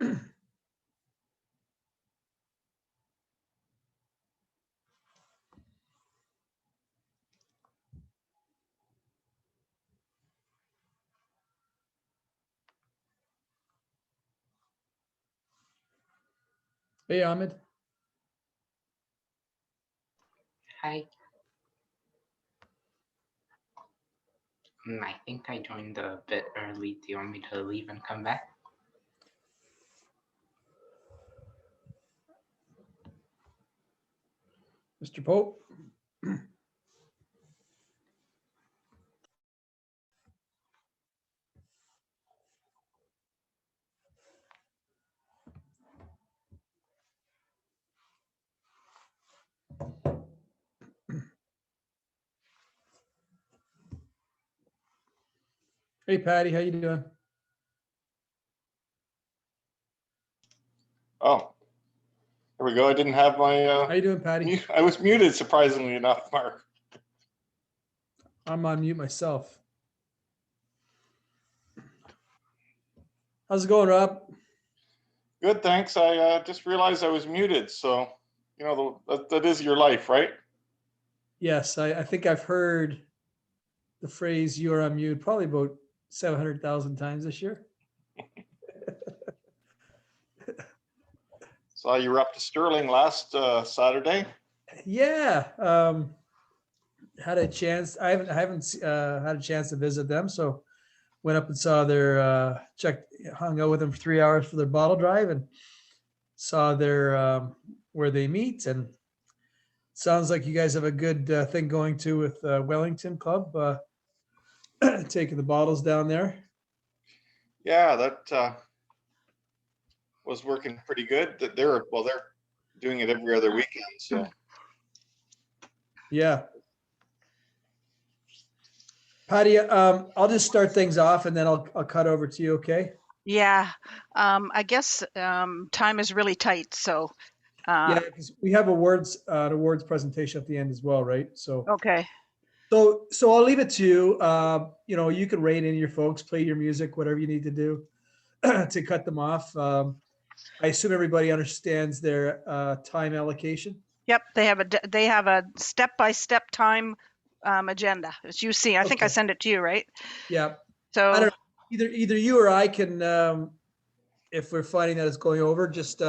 Hey, Ahmed. Hi. I think I joined a bit early. Do you want me to leave and come back? Mr. Pope. Hey, Patty, how you doing? Oh, there we go. I didn't have my. How you doing, Patty? I was muted, surprisingly enough, Mark. I'm on mute myself. How's it going, Rob? Good, thanks. I just realized I was muted, so you know that is your life, right? Yes, I think I've heard the phrase "you are on mute" probably about 700,000 times this year. Saw you were up to Sterling last Saturday. Yeah, had a chance. I haven't had a chance to visit them, so went up and saw their hung out with them for 3 hours for their bottle drive, and saw their where they meet. And sounds like you guys have a good thing going too with Wellington Club, taking the bottles down there. Yeah, that was working pretty good. That they're doing it every other weekend. So Yeah. Patty, I'll just start things off and then I'll cut over to you, okay? Yeah, I guess time is really tight, so. Yeah, because we have awards, an awards presentation at the end as well, right? So. Okay. So I'll leave it to you. You know, you can rate in your folks, play your music, whatever you need to do to cut them off. I assume everybody understands their time allocation. Yep, they have a step-by-step time agenda, as you see. I think I Okay. sent it to you, right? Yeah. So I don't know, either you or I can, if we're finding that it's going over, just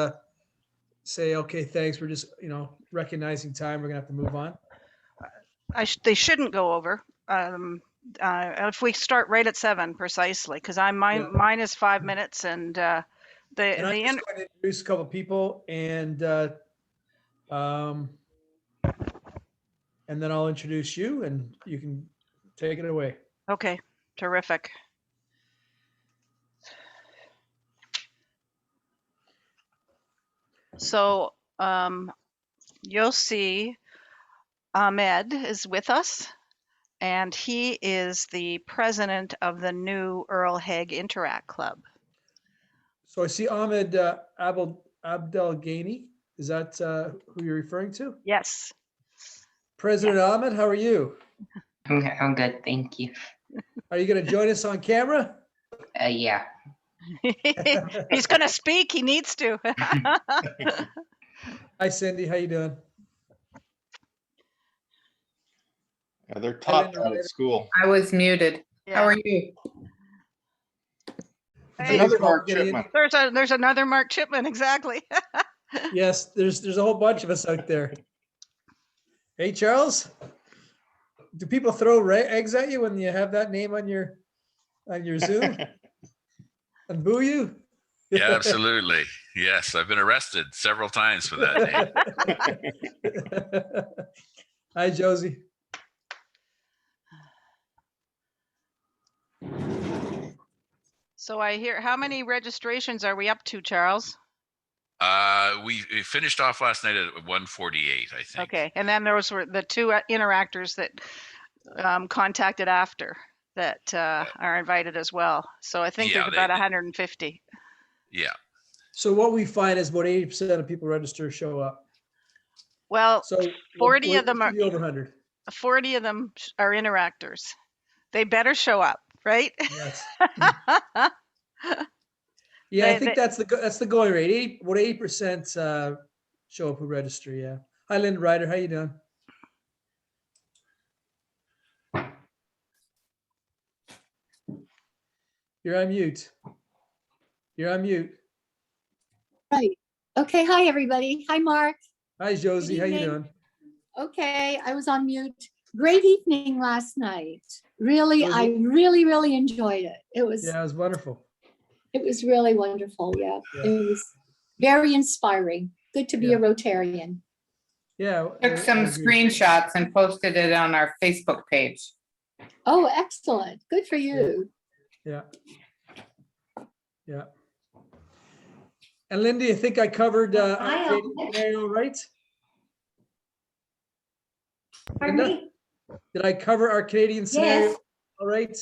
say, okay, thanks. We're just, recognizing time. We're gonna have to move on. they shouldn't go over. If we start right at 7 precisely, because mine is 5 minutes, and And I'm just going to introduce a couple of people, and then I'll introduce you, and you can take it away. Okay, terrific. So you'll see Ahmed is with us, and he is the president of the new Earlyact Interact Club. So I see Ahmed Abdel Ghani. Is that who you're referring to? Yes. President Ahmed, how are you? I'm good, thank you. Are you going to join us on camera? Yeah. He's going to speak. He needs to. Hi, Cindy. How you doing? yeah, they're taught that at school. I was muted. Yeah. How are you? Hey, Another Mark Chipman. There's another Mark Chipman, exactly. Yes, there's a whole bunch of us out there. Hey, Charles. Do people throw eggs at you when you have that name on your Zoom? And boo you? Yeah, absolutely. Yes, I've been arrested several times for that name. Hi, Josie. So I hear, how many registrations are we up to, Charles? We finished off last night at 148, I think. Okay, and then there were the two interactors that contacted after that are invited as well. So I think there's about 150. Yeah. So what we find is about 80% of people register show up. Well, so 40 of them are over 100. 40 of them are interactors. They better show up, right? Yes. Yeah, I They- think they- that's the going rate. About 80% show up who register. Yeah. Hi, Linda Ryder. How you doing? You're on mute. You're on mute. Right. Okay. Hi, everybody. Hi, Mark. Hi, Josie. How you evening. doing? Okay. I was on mute. Great evening last night. Really, Was I it? really enjoyed it. It was wonderful. really wonderful. Yeah. Yeah. It was very inspiring. Good to be Yeah. a Rotarian. Yeah. Took some screenshots and posted it on our Facebook page. Oh, excellent. Good for you. Yeah. Yeah. And Lindy, I think I covered our Canadian scenario, right? Pardon Linda? me? Did I cover our Canadian scenario? Yes. All right.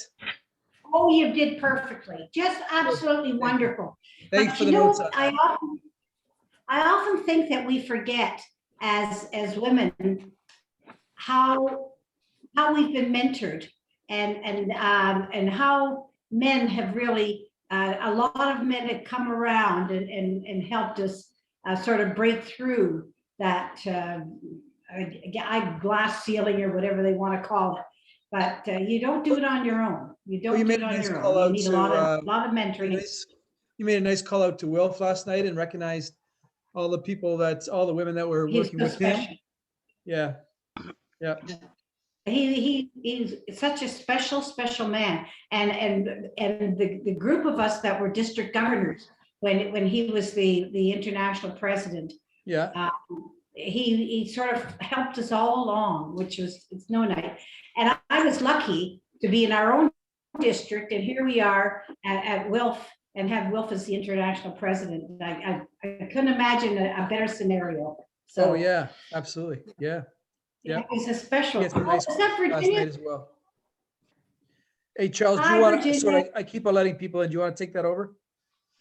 Oh, you did perfectly. Just absolutely wonderful. Thanks But for you the know, notes. I often think that we forget as women how we've been mentored and how men have really a lot of men have come around and helped us sort of break through that glass ceiling or whatever they want to call it. But you don't do it on your own. You don't you do made it a on nice your call own. You out need a lot to, of mentoring. You made a nice call out to Wilf last night and recognized all the women that were He's working so with him. special. Yeah. Yeah. He's such a special man. And the group of us that were district governors when he was the international president, Yeah. he sort of helped us all along, which was, it's no night. And I was lucky to be in our own district, and here we are at Wilf and have Wilf as the international president. I couldn't imagine a better scenario. So Oh yeah, absolutely. Yeah. Yeah. it was a special. Yes, nice Is that last Virginia? night as well. Hey, Charles, do Hi, you want to, Virginia. sorry, I keep on letting people in. Do you want to take that over?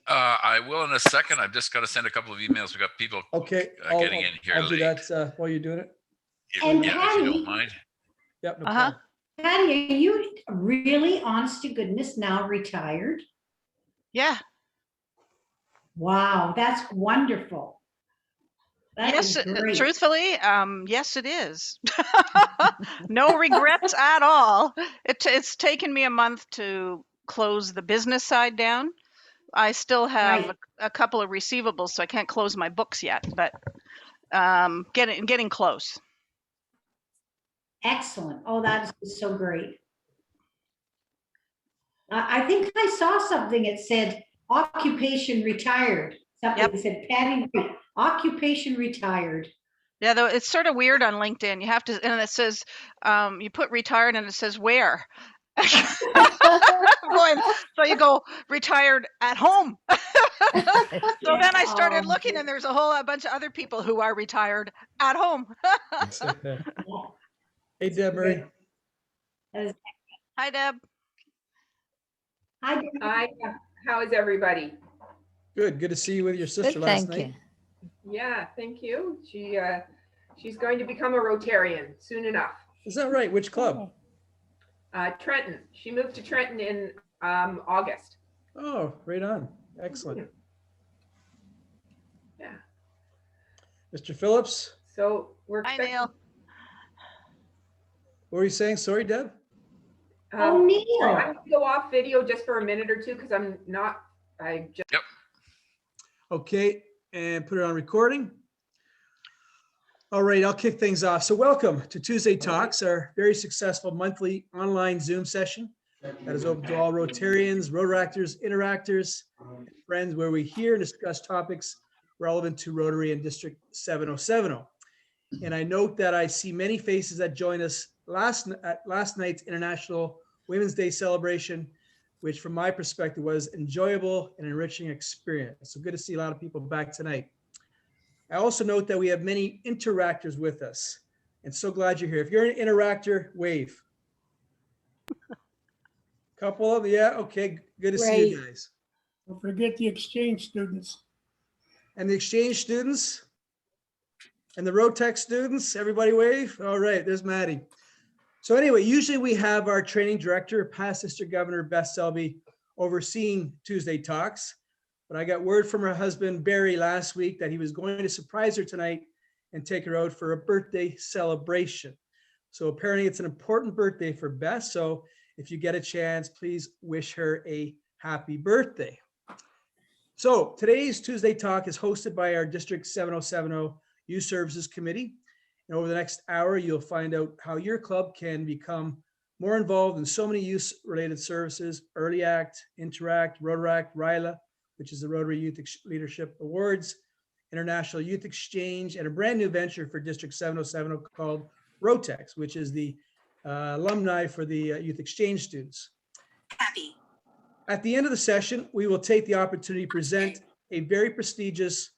I will in a second. I've just got to send a couple of emails. We've got people Okay. getting in here I'll do late. that while you're doing it. And Yeah, if you Patty- don't mind. Yep. No Uh-huh. problem. Patty, are you really, honest to goodness, now retired? Yeah. Wow, that's wonderful. That Yes, is great. truthfully, yes, it is. No regrets at all. It's taken me a month to close the business side down. I still have Right. a couple of receivables, so I can't close my books yet, but getting close. Excellent. Oh, that is so great. I think I saw something. It said occupation retired. Something Yep. that said Patty Wright, occupation retired. Yeah, though it's sort of weird on LinkedIn. You have to, and it says you put retired, and it says where. So you go retired at home. So then I started looking, and there's a bunch of other people who are retired at home. Hey, Deb Murray. Hi, Deb. Hi, Hi, how is everybody? Good. Good to see you with your sister Good, last thank night. you. Yeah, thank you. She's going to become a Rotarian soon enough. Is that right? Which club? Trenton. She moved to Trenton in August. Oh, right on. Excellent. Yeah. Mr. Phillips, So we're Hi, expecting. Neil. what were you saying? Sorry, Deb. Oh, Neil. I'm gonna go off video just for a minute or two because I just. Okay, and put it on recording. All right, I'll kick things off. So welcome to Tuesday Talks, our very successful monthly online Zoom session that is open to all Rotarians, Rotaractors, Interactors, and friends, where we hear and discuss topics relevant to Rotary and District 7070. And I note that I see many faces that joined us at last night's International Women's Day celebration, which from my perspective was enjoyable and enriching experience. So good to see a lot of people back tonight. I also note that we have many interactors with us, and so glad you're here. If you're an interactor, wave. Couple of, yeah, okay, good to see you guys. Don't forget the exchange students. And the exchange students and the ROTEX students, everybody wave. All right, there's Maddie. So anyway, usually we have our training director, past District Governor Beth Selby, overseeing Tuesday Talks. but I got word from her husband, Barry, last week that he was going to surprise her tonight and take her out for a birthday celebration. So apparently it's an important birthday for Beth. So if you get a chance, please wish her a happy birthday. So today's Tuesday Talk is hosted by our District 7070 Youth Services Committee. And over the next hour, you'll find out how your club can become more involved in so many youth-related services: Earlyact, Interact, Rotaract, RYLA, which is the Rotary Youth Leadership Awards, International Youth Exchange, and a brand new venture for District 7070 called ROTEX, which is the alumni for the youth exchange students. At the end of the session, we will take the opportunity to present a very prestigious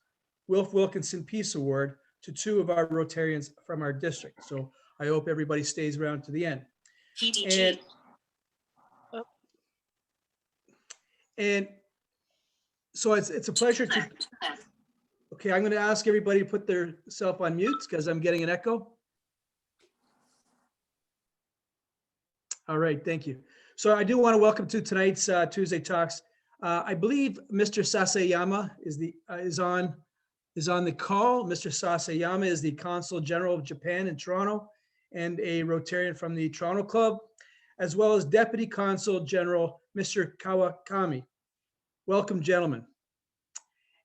Wilf Wilkinson Peace Award to two of our Rotarians from our district. So I hope everybody stays around to the end. And so it's a pleasure to, okay, I'm going to ask everybody to put their self on mute because I'm getting an echo. All right, thank you. So I do want to welcome to tonight's Tuesday Talks. I believe Mr. Sasayama is on the call. Mr. Sasayama is the Consul General of Japan in Toronto and a Rotarian from the Toronto Club, as well as Deputy Consul General Mr. Kawakami. Welcome, gentlemen.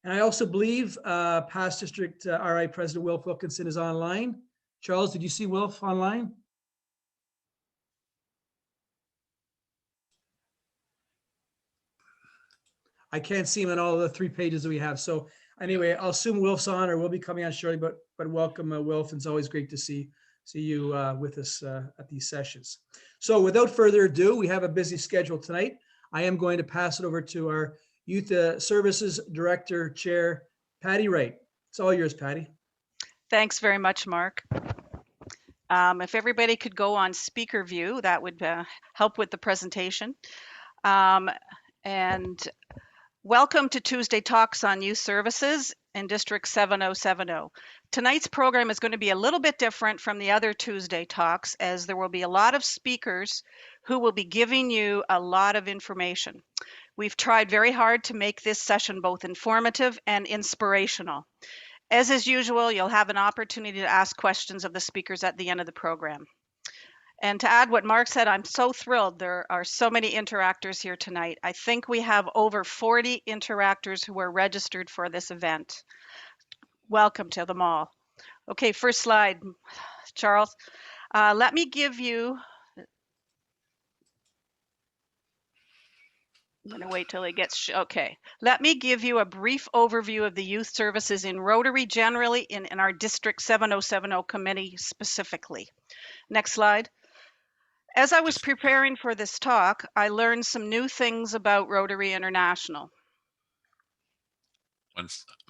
And I also believe past District RI President Wilf Wilkinson is online. Charles, did you see Wilf online? I can't see him on all the 3 pages that we have. So anyway, I'll assume Wilf's on or will be coming on shortly, but welcome, Wilf. It's always great to see you with us at these sessions. So without further ado, we have a busy schedule tonight. I am going to pass it over to our Youth Services Director Chair, Patti Wright. It's all yours, Patti. Thanks very much, Mark. If everybody could go on speaker view, that would help with the presentation. And welcome to Tuesday Talks on Youth Services in District 7070. Tonight's program is going to be a little bit different from the other Tuesday Talks, as there will be a lot of speakers who will be giving you a lot of information. We've tried very hard to make this session both informative and inspirational. As is usual, you'll have an opportunity to ask questions of the speakers at the end of the program. And to add what Mark said, I'm so thrilled there are so many interactors here tonight. I think we have over 40 interactors who are registered for this event. Welcome to them all. Okay, first slide, Charles. Let me give you, I'm going to wait till it gets, okay. Let me give you a brief overview of the youth services in Rotary generally, in our District 7070 committee specifically. Next slide. As I was preparing for this talk, I learned some new things about Rotary International. I'm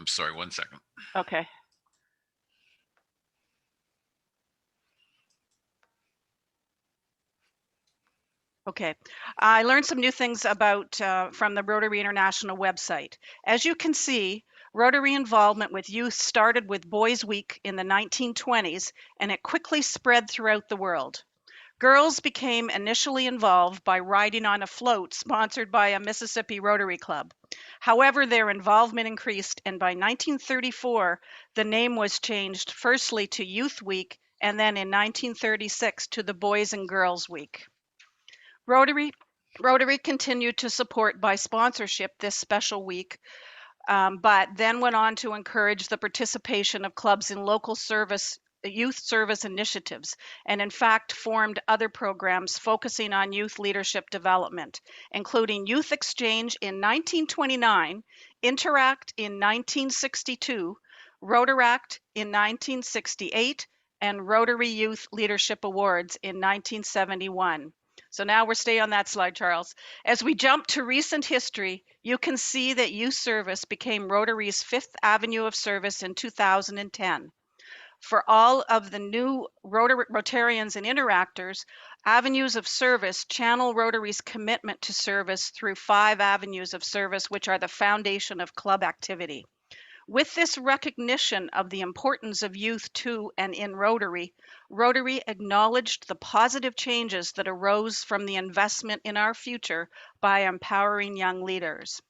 sorry, 1 second. Okay. Okay, I learned some new things about from the Rotary International website. As you can see, Rotary involvement with youth started with Boys Week in the 1920s, and it quickly spread throughout the world. Girls became initially involved by riding on a float sponsored by a Mississippi Rotary Club. However, their involvement increased, and by 1934, the name was changed firstly to Youth Week, and then in 1936 to the Boys and Girls Week. Rotary continued to support by sponsorship this special week, but then went on to encourage the participation of clubs in local youth service initiatives, and in fact formed other programs focusing on youth leadership development, including Youth Exchange in 1929, Interact in 1962, Rotaract in 1968, and Rotary Youth Leadership Awards in 1971. So now we're staying on that slide, Charles. As we jump to recent history, you can see that youth service became Rotary's fifth avenue of service in 2010. For all of the new Rotarians and Interactors, avenues of service channel Rotary's commitment to service through 5 avenues of service, which are the foundation of club activity. With this recognition of the importance of youth to and in Rotary, Rotary acknowledged the positive changes that arose from the investment in our future by empowering young leaders.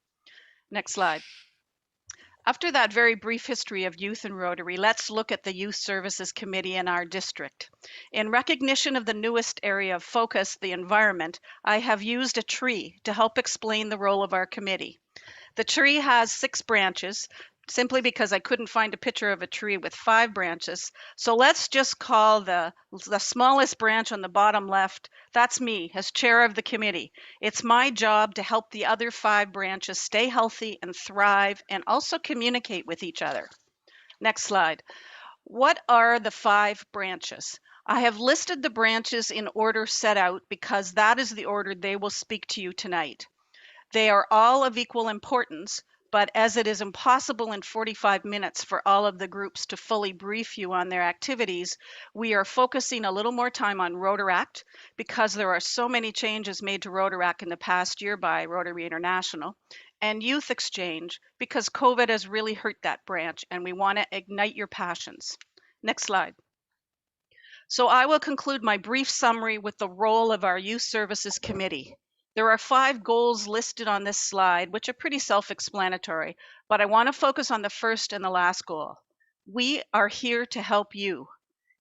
Next slide. After that very brief history of youth and Rotary, let's look at the Youth Services Committee in our district. In recognition of the newest area of focus, the environment, I have used a tree to help explain the role of our committee. The tree has 6 branches, simply because I couldn't find a picture of a tree with 5 branches. So let's just call the smallest branch on the bottom left, that's me as chair of the committee. It's my job to help the other 5 branches stay healthy and thrive and also communicate with each other. Next slide. What are the 5 branches? I have listed the branches in order set out because that is the order they will speak to you tonight. They are all of equal importance, but as it is impossible in 45 minutes for all of the groups to fully brief you on their activities, we are focusing a little more time on Rotaract because there are so many changes made to Rotaract in the past year by Rotary International, and Youth Exchange because COVID has really hurt that branch and we want to ignite your passions. Next slide. So I will conclude my brief summary with the role of our Youth Services Committee. There are 5 goals listed on this slide, which are pretty self-explanatory, but I want to focus on the first and the last goal. We are here to help you.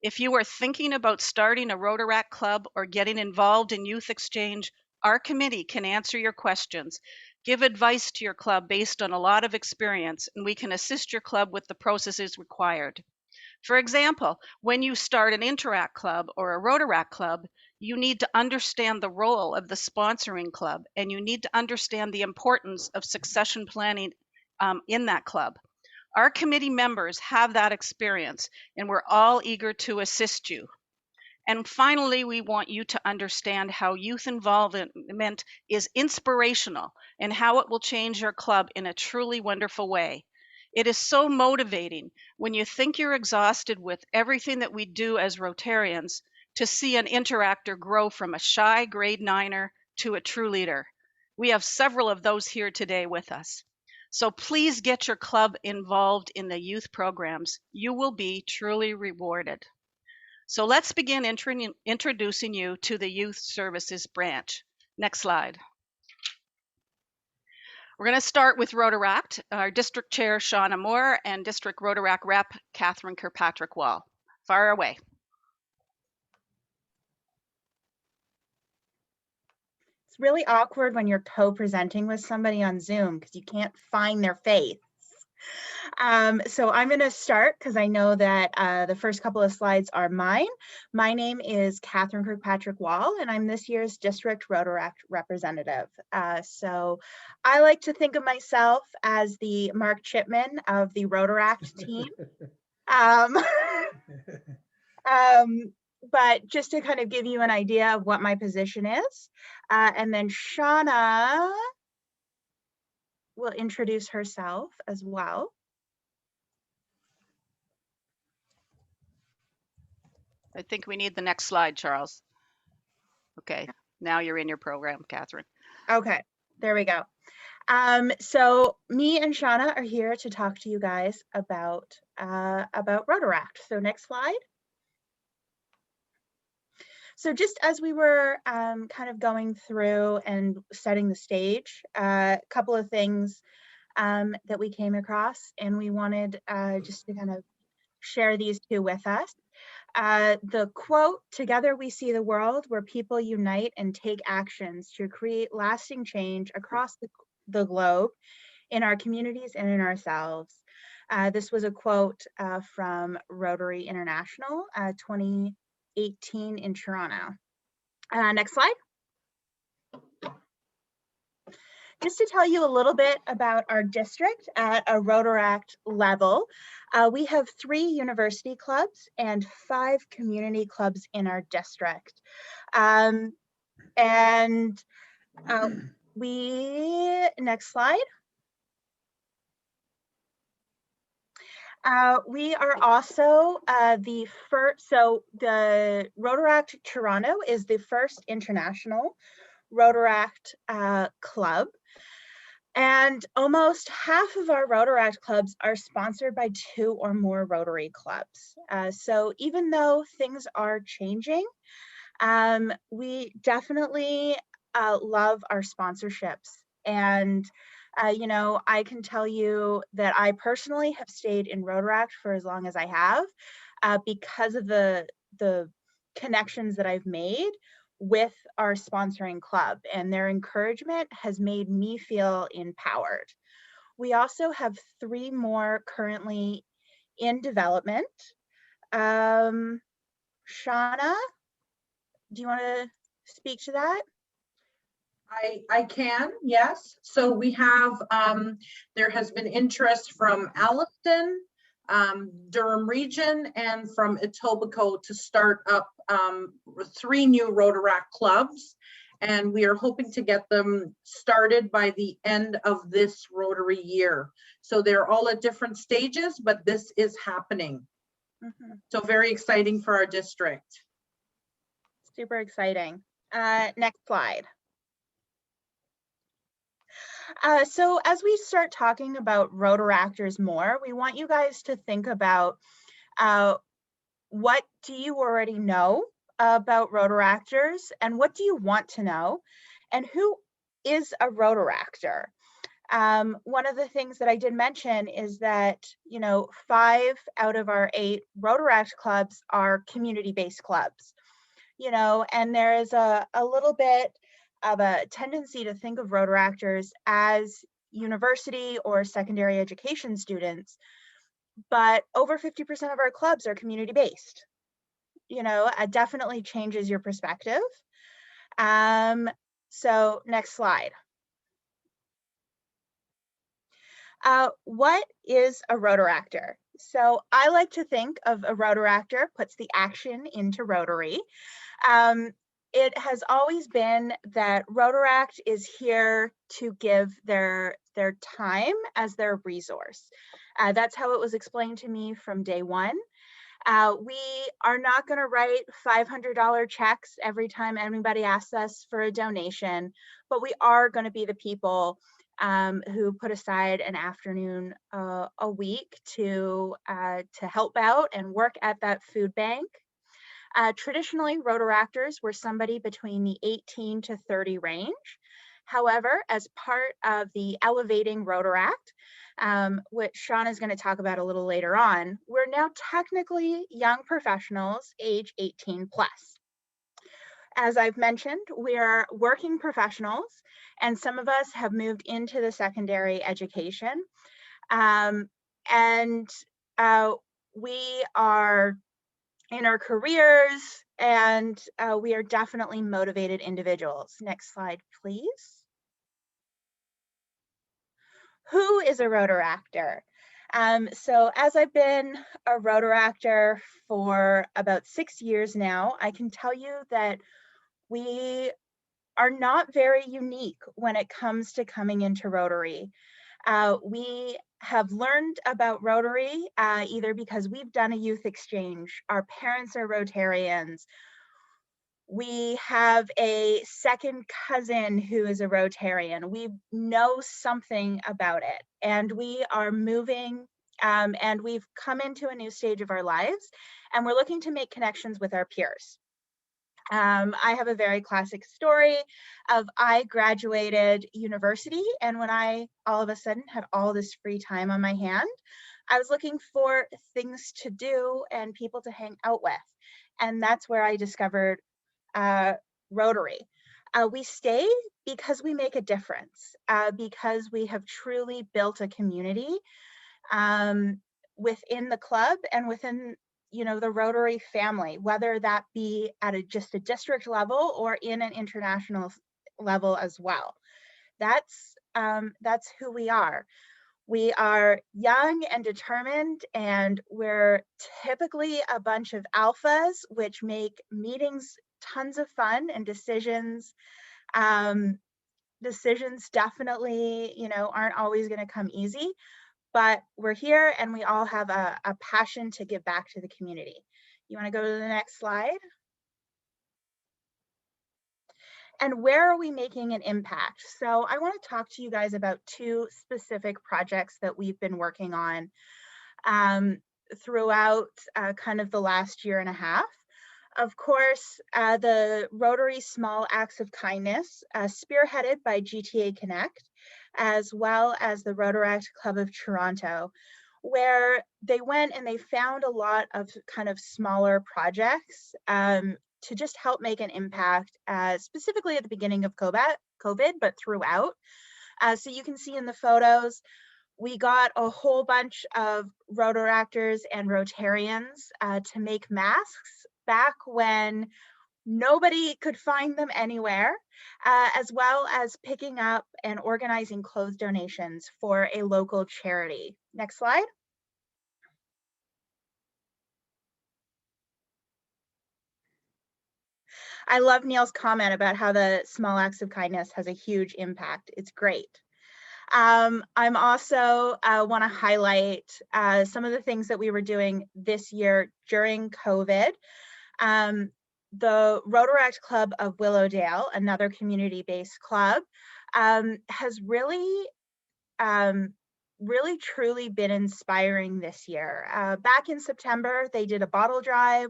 If you are thinking about starting a Rotaract Club or getting involved in Youth Exchange, our committee can answer your questions, give advice to your club based on a lot of experience, and we can assist your club with the processes required. For example, when you start an Interact Club or a Rotaract Club, you need to understand the role of the sponsoring club, and you need to understand the importance of succession planning in that club. Our committee members have that experience, and we're all eager to assist you. And finally, we want you to understand how youth involvement is inspirational and how it will change your club in a truly wonderful way. It is so motivating when you think you're exhausted with everything that we do as Rotarians to see an interactor grow from a shy grade 9er to a true leader. We have several of those here today with us. So please get your club involved in the youth programs. You will be truly rewarded. So let's begin introducing you to the Youth Services branch. Next slide. We're going to start with Rotaract, our district chair, Shauna Moore, and district Rotaract rep, Catherine Kirkpatrick-Wall. Fire away. It's really awkward when you're co-presenting with somebody on Zoom because you can't find their face. So I'm going to start because I know that the first couple of slides are mine. My name is Catherine Kirkpatrick-Wall, and I'm this year's district Rotaract representative. So I like to think of myself as the Mark Chipman of the Rotaract team. But just to kind of give you an idea of what my position is, and then Shauna will introduce herself as well. I think we need the next slide, Charles. Okay, now you're in your program, Catherine. Okay, there we go. So me and Shauna are here to talk to you guys about Rotaract. So next slide. So just as we were kind of going through and setting the stage, a couple of things that we came across, and we wanted just to kind of share these two with us. The quote, "Together we see the world where people unite and take actions to create lasting change across the globe in our communities and in ourselves." This was a quote from Rotary International 2018 in Toronto. Next slide. Just to tell you a little bit about our district at a Rotaract level, we have 3 university clubs and 5 community clubs in our district. Next slide. We are also the first, so the Rotaract Toronto is the first international Rotaract club. And almost half of our Rotaract clubs are sponsored by 2 or more Rotary clubs. So even though things are changing, we definitely love our sponsorships. And You know, I can tell you that I personally have stayed in Rotaract for as long as I have because of the connections that I've made with our sponsoring club, and their encouragement has made me feel empowered. We also have 3 more currently in development. Shauna, do you want to speak to that? I can, yes. So we have, there has been interest from Alliston, Durham region, and from Etobicoke to start up 3 new Rotaract clubs. And we are hoping to get them started by the end of this Rotary year. So they're all at different stages, but this is happening. So very exciting for our district. Super exciting. Next slide. So as we start talking about Rotaractors more, we want you guys to think about what do you already know about Rotaractors, and what do you want to know, and who is a Rotaractor? One of the things that I did mention is that, you know, 5 out of our 8 Rotaract clubs are community-based clubs, you know, and there is a little bit of a tendency to think of Rotaractors as university or secondary education students, but over 50% of our clubs are community-based. You know, it definitely changes your perspective. So next slide. What is a Rotaractor? So I like to think of a Rotaractor puts the action into Rotary. It has always been that Rotaract is here to give their time as their resource. That's how it was explained to me from day one. We are not going to write $500 checks every time anybody asks us for a donation, but we are going to be the people who put aside an afternoon a week to help out and work at that food bank. Traditionally, Rotaractors were somebody between the 18 to 30 range. However, as part of the Elevating Rotaract, which Sean is going to talk about a little later on, we're now technically young professionals age 18 plus. As I've mentioned, we are working professionals, and some of us have moved into the secondary education. We are in our careers, and we are definitely motivated individuals. Next slide, please. Who is a Rotaractor? So as I've been a Rotaractor for about 6 years now, I can tell you that we are not very unique when it comes to coming into Rotary. We have learned about Rotary either because we've done a youth exchange, our parents are Rotarians, we have a second cousin who is a Rotarian, we know something about it, and we are moving and we've come into a new stage of our lives, and we're looking to make connections with our peers. I have a very classic story of I graduated university, and when I all of a sudden had all this free time on my hand, I was looking for things to do and people to hang out with. And that's where I discovered Rotary. We stay because we make a difference, because we have truly built a community within the club and within the Rotary family, whether that be at just a district level or in an international level as well. That's who we are. We are young and determined, and we're typically a bunch of alphas, which make meetings tons of fun, and decisions definitely, aren't always going to come easy. But we're here and we all have a passion to give back to the community. You want to go to the next slide? And where are we making an impact? So I want to talk to you guys about 2 specific projects that we've been working on throughout kind of the last year and a half. Of course, the Rotary Small Acts of Kindness, spearheaded by GTA Connect. as well as the Rotaract Club of Toronto, where they went and they found a lot of kind of smaller projects to just help make an impact, specifically at the beginning of COVID, but throughout. So you can see in the photos, we got a whole bunch of Rotaractors and Rotarians to make masks back when nobody could find them anywhere, as well as picking up and organizing clothes donations for a local charity. Next slide. I love Neil's comment about how the small acts of kindness has a huge impact. It's great. I'm also want to highlight some of the things that we were doing this year during COVID. The Rotaract Club of Willowdale, another community-based club, has really truly been inspiring this year. Back in September, they did a bottle drive,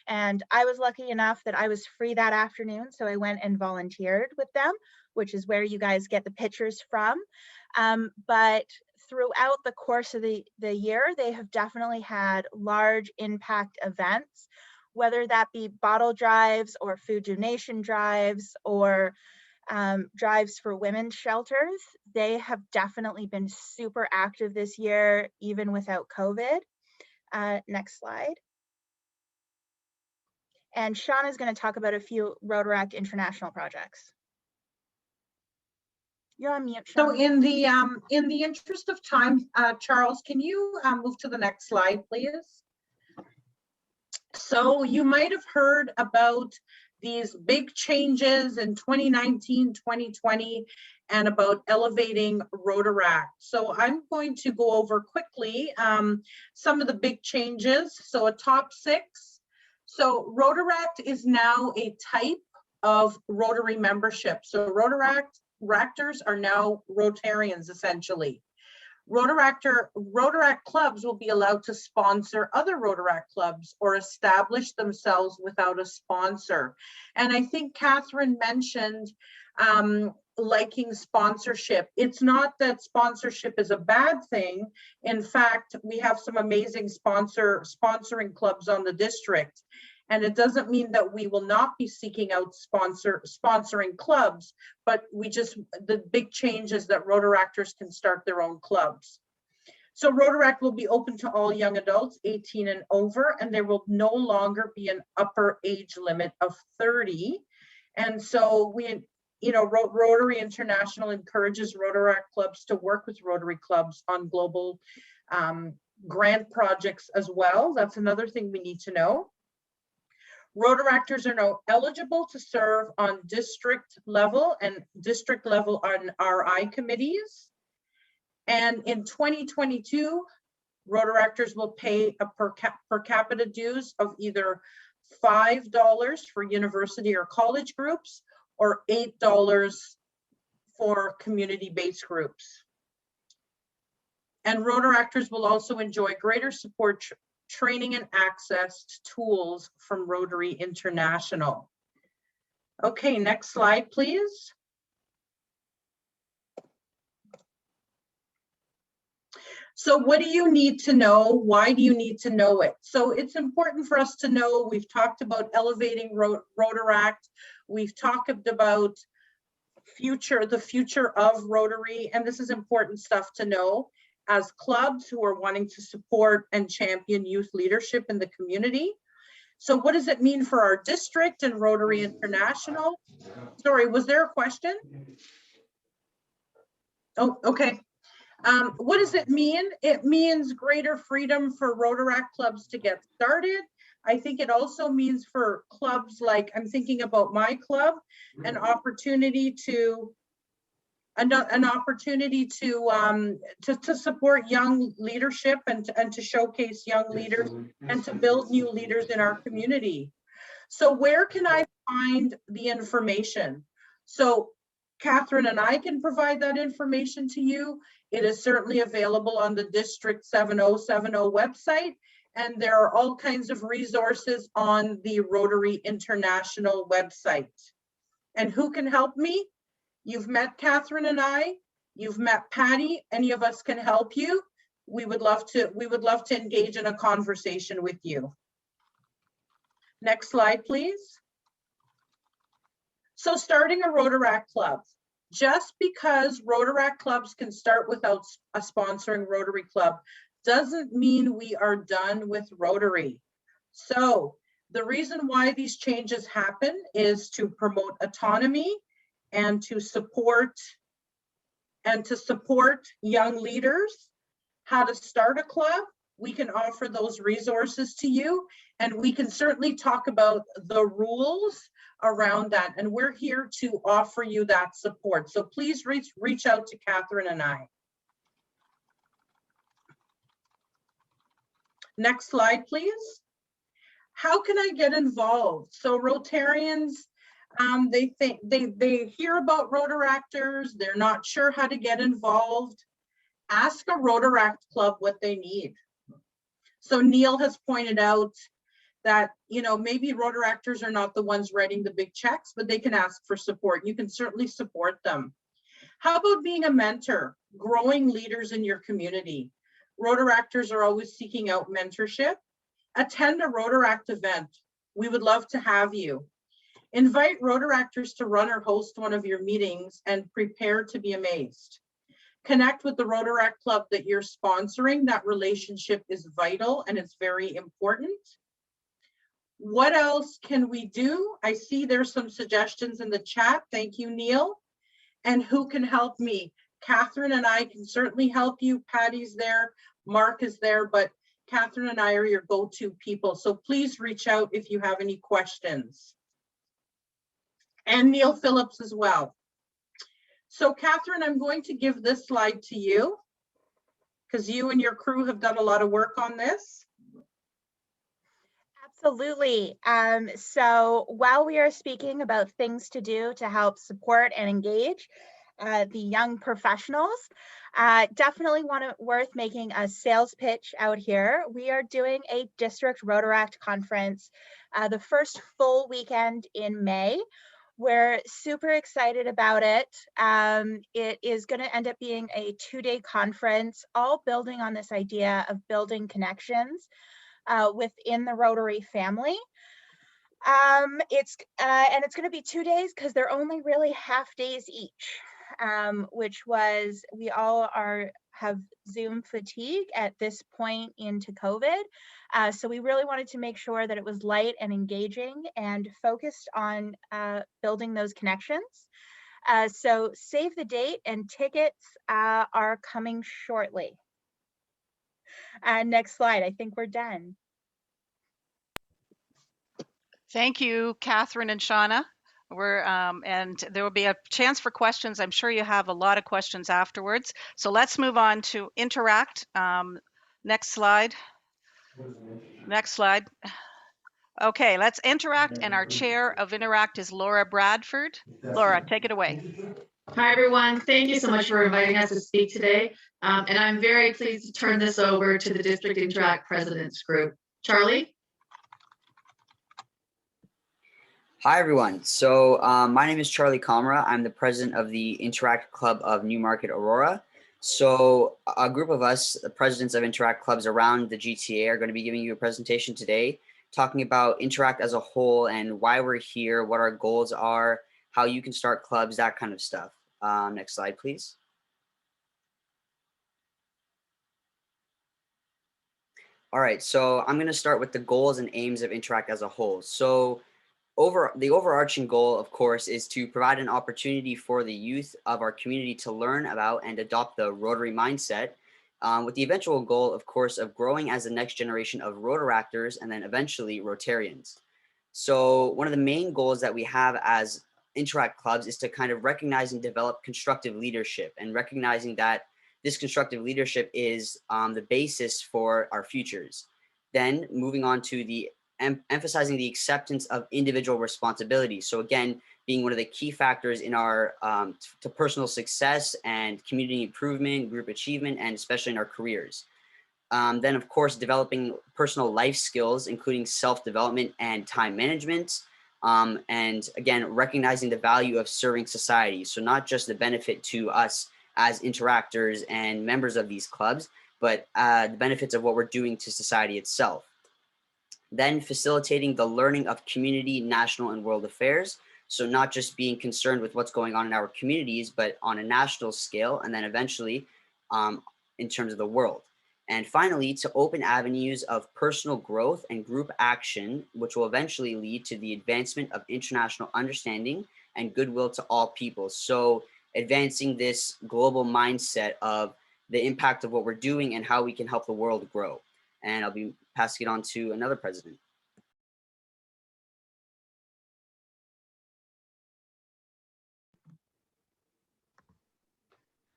and I was lucky enough that I was free that afternoon, so I went and volunteered with them, which is where you guys get the pictures from. But throughout the course of the year, they have definitely had large impact events, whether that be bottle drives or food donation drives or drives for women's shelters. They have definitely been super active this year, even without COVID. Next slide. And Sean is going to talk about a few Rotaract International projects. You're on mute, Sean. So in the interest of time, Charles, can you move to the next slide, please? So you might have heard about these big changes in 2019, 2020, and about elevating Rotaract. So I'm going to go over quickly some of the big changes. So a top 6. So Rotaract is now a type of Rotary membership. So Rotaractors are now Rotarians, essentially. Rotaract clubs will be allowed to sponsor other Rotaract clubs or establish themselves without a sponsor. And I think Catherine mentioned liking sponsorship. It's not that sponsorship is a bad thing. In fact, we have some amazing sponsoring clubs on the district. And it doesn't mean that we will not be seeking out sponsoring clubs, but the big change is that Rotaractors can start their own clubs. So Rotaract will be open to all young adults 18 and over, and there will no longer be an upper age limit of 30. And so Rotary International encourages Rotaract clubs to work with Rotary clubs on global grant projects as well. That's another thing we need to know. Rotaractors are now eligible to serve on district level and district level on RI committees. And in 2022, Rotaractors will pay a per capita dues of either $5 for university or college groups or $8 for community-based groups. And Rotaractors will also enjoy greater support, training, and access to tools from Rotary International. Okay, next slide, please. So what do you need to know? Why do you need to know it? So it's important for us to know. We've talked about elevating Rotaract. We've talked about the future of Rotary, and this is important stuff to know as clubs who are wanting to support and champion youth leadership in the community. So what does it mean for our district and Rotary International? Sorry, was there a question? Oh, okay. What does it mean? It means greater freedom for Rotaract clubs to get started. I think it also means for clubs like, I'm thinking about my club, an opportunity to support young leadership and to showcase young leaders and to build new leaders in our community. So where can I find the information? So Catherine and I can provide that information to you. It is certainly available on the District 7070 website, and there are all kinds of resources on the Rotary International website. And who can help me? You've met Catherine and I. You've met Patti. Any of us can help you. We would love to engage in a conversation with you. Next slide, please. So starting a Rotaract Club. Just because Rotaract Clubs can start without a sponsoring Rotary Club doesn't mean we are done with Rotary. So the reason why these changes happen is to promote autonomy and to support young leaders. How to start a club, we can offer those resources to you, and we can certainly talk about the rules around that, and we're here to offer you that support. So please reach out to Catherine and I. Next slide, please. How can I get involved? So Rotarians, they hear about Rotaractors, they're not sure how to get involved. Ask a Rotaract Club what they need. So Neil has pointed out that, maybe Rotaractors are not the ones writing the big checks, but they can ask for support. You can certainly support them. How about being a mentor, growing leaders in your community? Rotaractors are always seeking out mentorship. Attend a Rotaract event. We would love to have you. Invite Rotaractors to run or host one of your meetings and prepare to be amazed. Connect with the Rotaract Club that you're sponsoring. That relationship is vital and it's very important. What else can we do? I see there's some suggestions in the chat. Thank you, Neil. And who can help me? Catherine and I can certainly help you. Patty's there, Mark is there, but Catherine and I are your go-to people. So please reach out if you have any questions. And Neil Phillips as well. So Catherine, I'm going to give this slide to you because you and your crew have done a lot of work on this. Absolutely. So while we are speaking about things to do to help support and engage the young professionals, definitely worth making a sales pitch out here. We are doing a district Rotaract conference the first full weekend in May. We're super excited about it. It is going to end up being a 2-day conference, all building on this idea of building connections within the Rotary family. It's going to be 2 days because they're only really half days each, which was, we all have Zoom fatigue at this point into COVID. So we really wanted to make sure that it was light and engaging and focused on building those connections. So save the date and tickets are coming shortly. Next slide, I think we're done. Thank you, Catherine and Shauna. And there will be a chance for questions. I'm sure you have a lot of questions afterwards. So let's move on to Interact. Next slide. Next slide. Okay, let's Interact, and our chair of Interact is Laura Bradford. Laura, take it away. Hi, everyone. Thank you so much for inviting us to speak today. And I'm very pleased to turn this over to the District Interact Presidents Group. Charlie? Hi, everyone. So my name is Charlie Kamara. I'm the president of the Interact Club of Newmarket, Aurora. So a group of us, the presidents of Interact clubs around the GTA, are going to be giving you a presentation today, talking about Interact as a whole and why we're here, what our goals are, how you can start clubs, that kind of stuff. Next slide, please. All right, so I'm going to start with the goals and aims of Interact as a whole. So the overarching goal, of course, is to provide an opportunity for the youth of our community to learn about and adopt the Rotary mindset, with the eventual goal, of course, of growing as the next generation of Rotaractors and then eventually Rotarians. So one of the main goals that we have as Interact clubs is to kind of recognize and develop constructive leadership, and recognizing that this constructive leadership is the basis for our futures. Then moving on to the emphasizing the acceptance of individual responsibility. So again, being one of the key factors in our to personal success and community improvement, group achievement, and especially in our careers. Then of course, developing personal life skills, including self-development and time management. And again, recognizing the value of serving society. So not just the benefit to us as interactors and members of these clubs, but the benefits of what we're doing to society itself. Then facilitating the learning of community, national, and world affairs. So not just being concerned with what's going on in our communities, but on a national scale, and then eventually in terms of the world. And finally, to open avenues of personal growth and group action, which will eventually lead to the advancement of international understanding and goodwill to all people. So advancing this global mindset of the impact of what we're doing and how we can help the world grow. And I'll be passing it on to another president.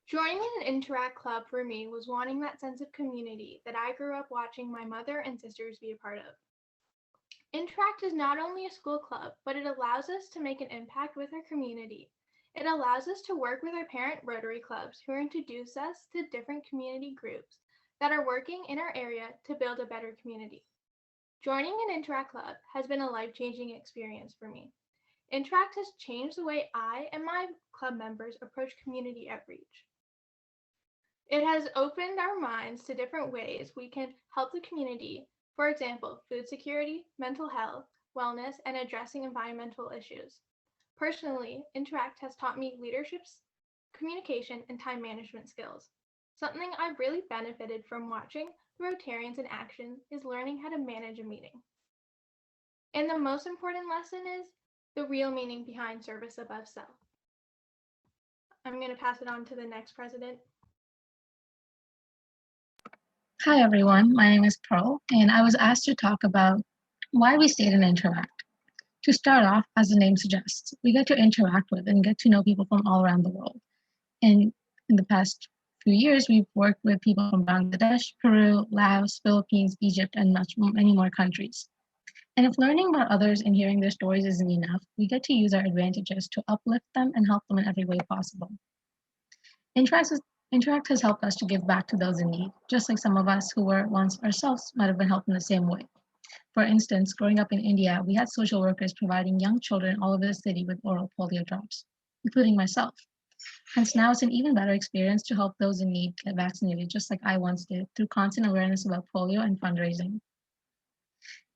Joining an Interact club for me was wanting that sense of community that I grew up watching my mother and sisters be a part of. Interact is not only a school club, but it allows us to make an impact with our community. It allows us to work with our parent Rotary clubs who introduce us to different community groups that are working in our area to build a better community. Joining an Interact club has been a life-changing experience for me. Interact has changed the way I and my club members approach community outreach. It has opened our minds to different ways we can help the community, for example, food security, mental health, wellness, and addressing environmental issues. Personally, Interact has taught me leadership, communication, and time management skills. Something I've really benefited from watching the Rotarians in action is learning how to manage a meeting. And the most important lesson is the real meaning behind service above self. I'm going to pass it on to the next president. Hi everyone, my name is Pearl, and I was asked to talk about why we stayed in Interact. To start off, as the name suggests, we get to interact with and get to know people from all around the world. And in the past few years, we've worked with people from Bangladesh, Peru, Laos, Philippines, Egypt, and many more countries. And if learning about others and hearing their stories isn't enough, we get to use our advantages to uplift them and help them in every way possible. Interact has helped us to give back to those in need, just like some of us who were once ourselves might have been helped in the same way. For instance, growing up in India, we had social workers providing young children all over the city with oral polio drops, including myself. Hence now it's an even better experience to help those in need get vaccinated, just like I once did, through constant awareness about polio and fundraising.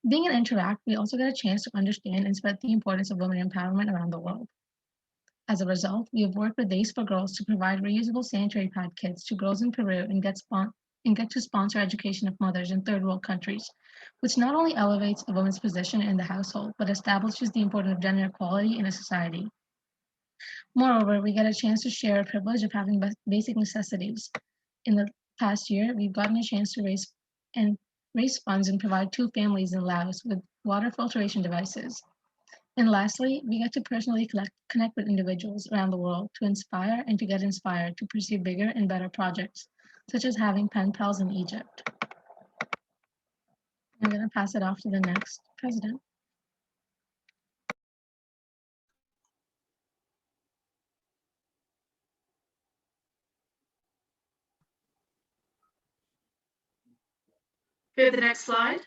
Being in Interact, we also get a chance to understand and spread the importance of women empowerment around the world. As a result, we have worked with Days for Girls to provide reusable sanitary pad kits to girls in Peru and get to sponsor education of mothers in third world countries, which not only elevates a woman's position in the household, but establishes the importance of gender equality in a society. Moreover, we get a chance to share a privilege of having basic necessities. In the past year, we've gotten a chance to raise funds and provide 2 families in Laos with water filtration devices. And lastly, we get to personally connect with individuals around the world to inspire and to get inspired to pursue bigger and better projects, such as having pen pals in Egypt. I'm going to pass it off to the next president. Go to the next slide.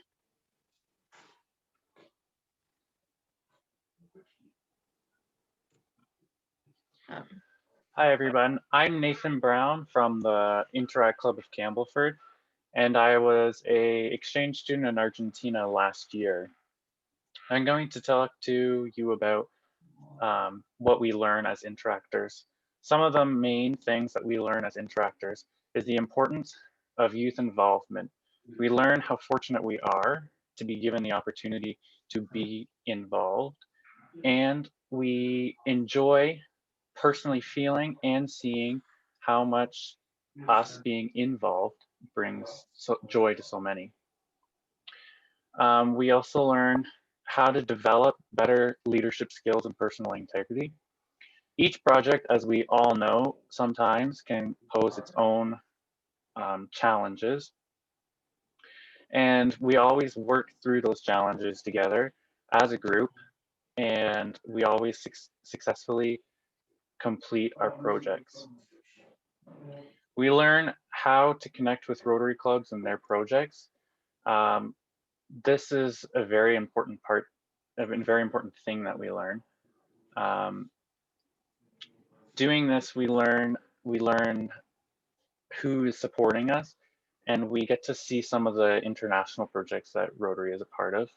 Hi, everyone. I'm Nathan Brown from the Interact Club of Campbellford, and I was an exchange student in Argentina last year. I'm going to talk to you about what we learn as interactors. Some of the main things that we learn as interactors is the importance of youth involvement. We learn how fortunate we are to be given the opportunity to be involved, and we enjoy personally feeling and seeing how much us being involved brings joy to so many. We also learn how to develop better leadership skills and personal integrity. Each project, as we all know, sometimes can pose its own challenges. And we always work through those challenges together as a group, and we always successfully complete our projects. We learn how to connect with Rotary clubs and their projects. This is a very important thing that we learn. Doing this, we learn we learn who is supporting us, and we get to see some of the international projects that Rotary is a part of.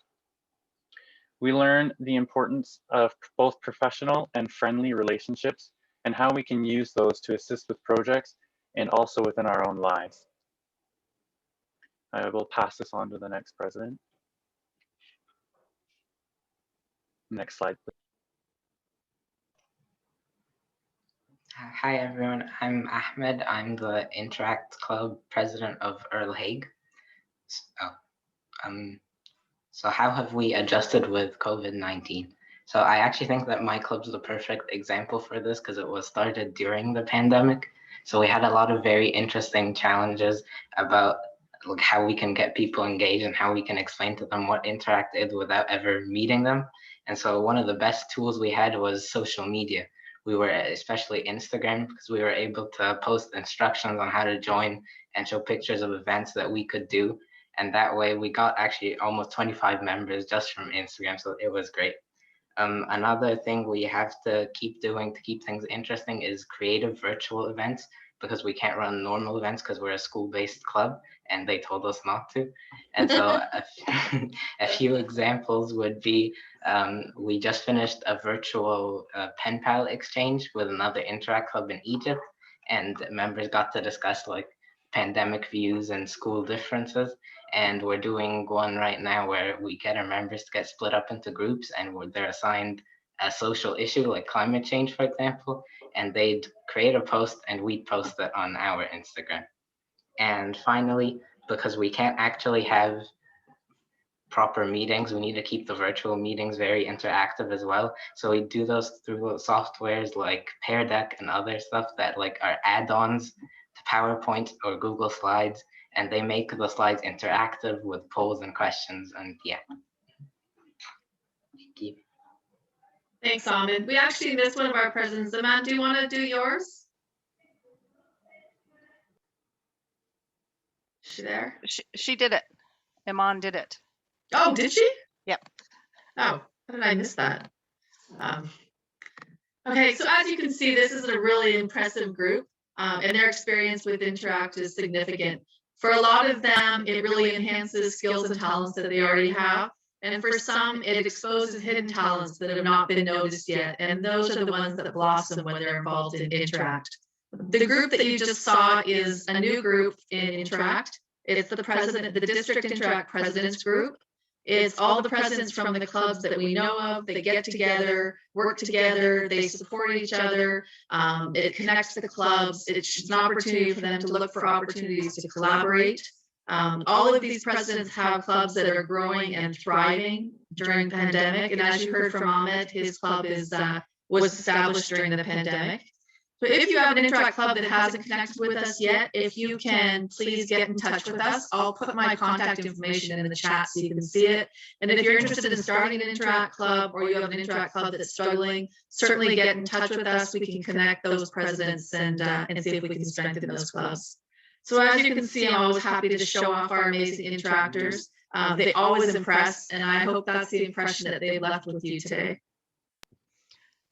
We learn the importance of both professional and friendly relationships and how we can use those to assist with projects and also within our own lives. I will pass this on to the next president. Next slide, please. Hi everyone, I'm Ahmed. I'm the Interact Club president of Earlyact. So how have we adjusted with COVID-19? So I actually think that my club's the perfect example for this because it was started during the pandemic. So we had a lot of very interesting challenges about like how we can get people engaged and how we can explain to them what Interact is without ever meeting them. And so one of the best tools we had was social media. We were, especially Instagram, because we were able to post instructions on how to join and show pictures of events that we could do. And that way we got actually almost 25 members just from Instagram. So it was great. Another thing we have to keep doing to keep things interesting is creative virtual events, because we can't run normal events because we're a school-based club and they told us not to. And so a few examples would be, we just finished a virtual pen pal exchange with another Interact club in Egypt, and members got to discuss like pandemic views and school differences. And we're doing one right now where we get our members to get split up into groups and they're assigned a social issue like climate change, for example, and they'd create a post and we'd post it on our Instagram. And finally, because we can't actually have proper meetings, we need to keep the virtual meetings very interactive as well. So we do those through softwares like Pear Deck and other stuff that like are add-ons to PowerPoint or Google Slides, and they make the slides interactive with polls and questions. And yeah. Thank you. Thanks, Ahmed. We actually missed one of our presidents. Aman, do you want to do yours? Is she there? She did it. Iman did it. Oh, did she? Yep. Oh, how did I miss that? Okay, so as you can see, this is a really impressive group, and their experience with Interact is significant. For a lot of them, it really enhances skills and talents that they already have. And for some, it exposes hidden talents that have not been noticed yet. And those are the ones that blossom when they're involved in Interact. The group that you just saw is a new group in Interact. It's the District Interact Presidents Group. It's all the presidents from the clubs that we know of. They get together, work together, they support each other. It connects the clubs. It's an opportunity for them to look for opportunities to collaborate. All of these presidents have clubs that are growing and thriving during the pandemic. And as you heard from Ahmed, his club was established during the pandemic. So if you have an Interact club that hasn't connected with us yet, if you can please get in touch with us. I'll put my contact information in the chat so you can see it. And if you're interested in starting an Interact club, or you have an Interact club that's struggling, certainly get in touch with us. We can connect those presidents and see if we can strengthen those clubs. So as you can see, I'm always happy to show off our amazing Interactors. They always impress, and I hope that's the impression that they've left with you today.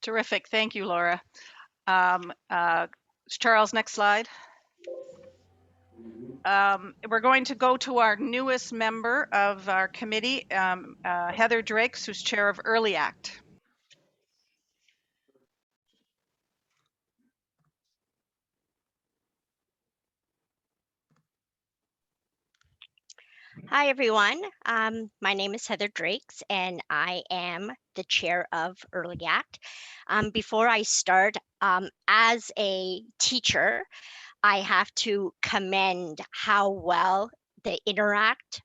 Terrific. Thank you, Laura. Charles, next slide. We're going to go to our newest member of our committee, Heather Drakes, who's chair of Earlyact. Hi, everyone. My name is Heather Drakes, and I am the chair of Earlyact. Before I start, as a teacher, I have to commend how well the Interact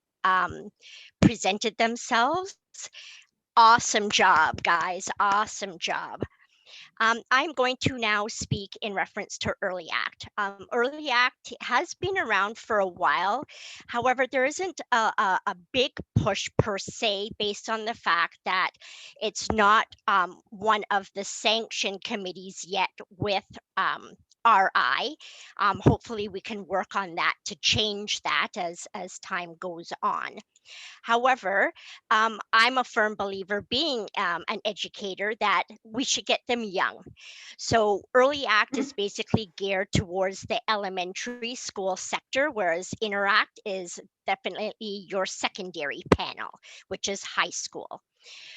presented themselves. Awesome job, guys. Awesome job. I'm going to now speak in reference to Earlyact. Earlyact has been around for a while. However, there isn't a big push per se based on the fact that it's not one of the sanctioned committees yet with RI. Hopefully we can work on that to change that as time goes on. However, I'm a firm believer, being an educator, that we should get them young. So Earlyact is basically geared towards the elementary school sector, whereas Interact is definitely your secondary panel, which is high school.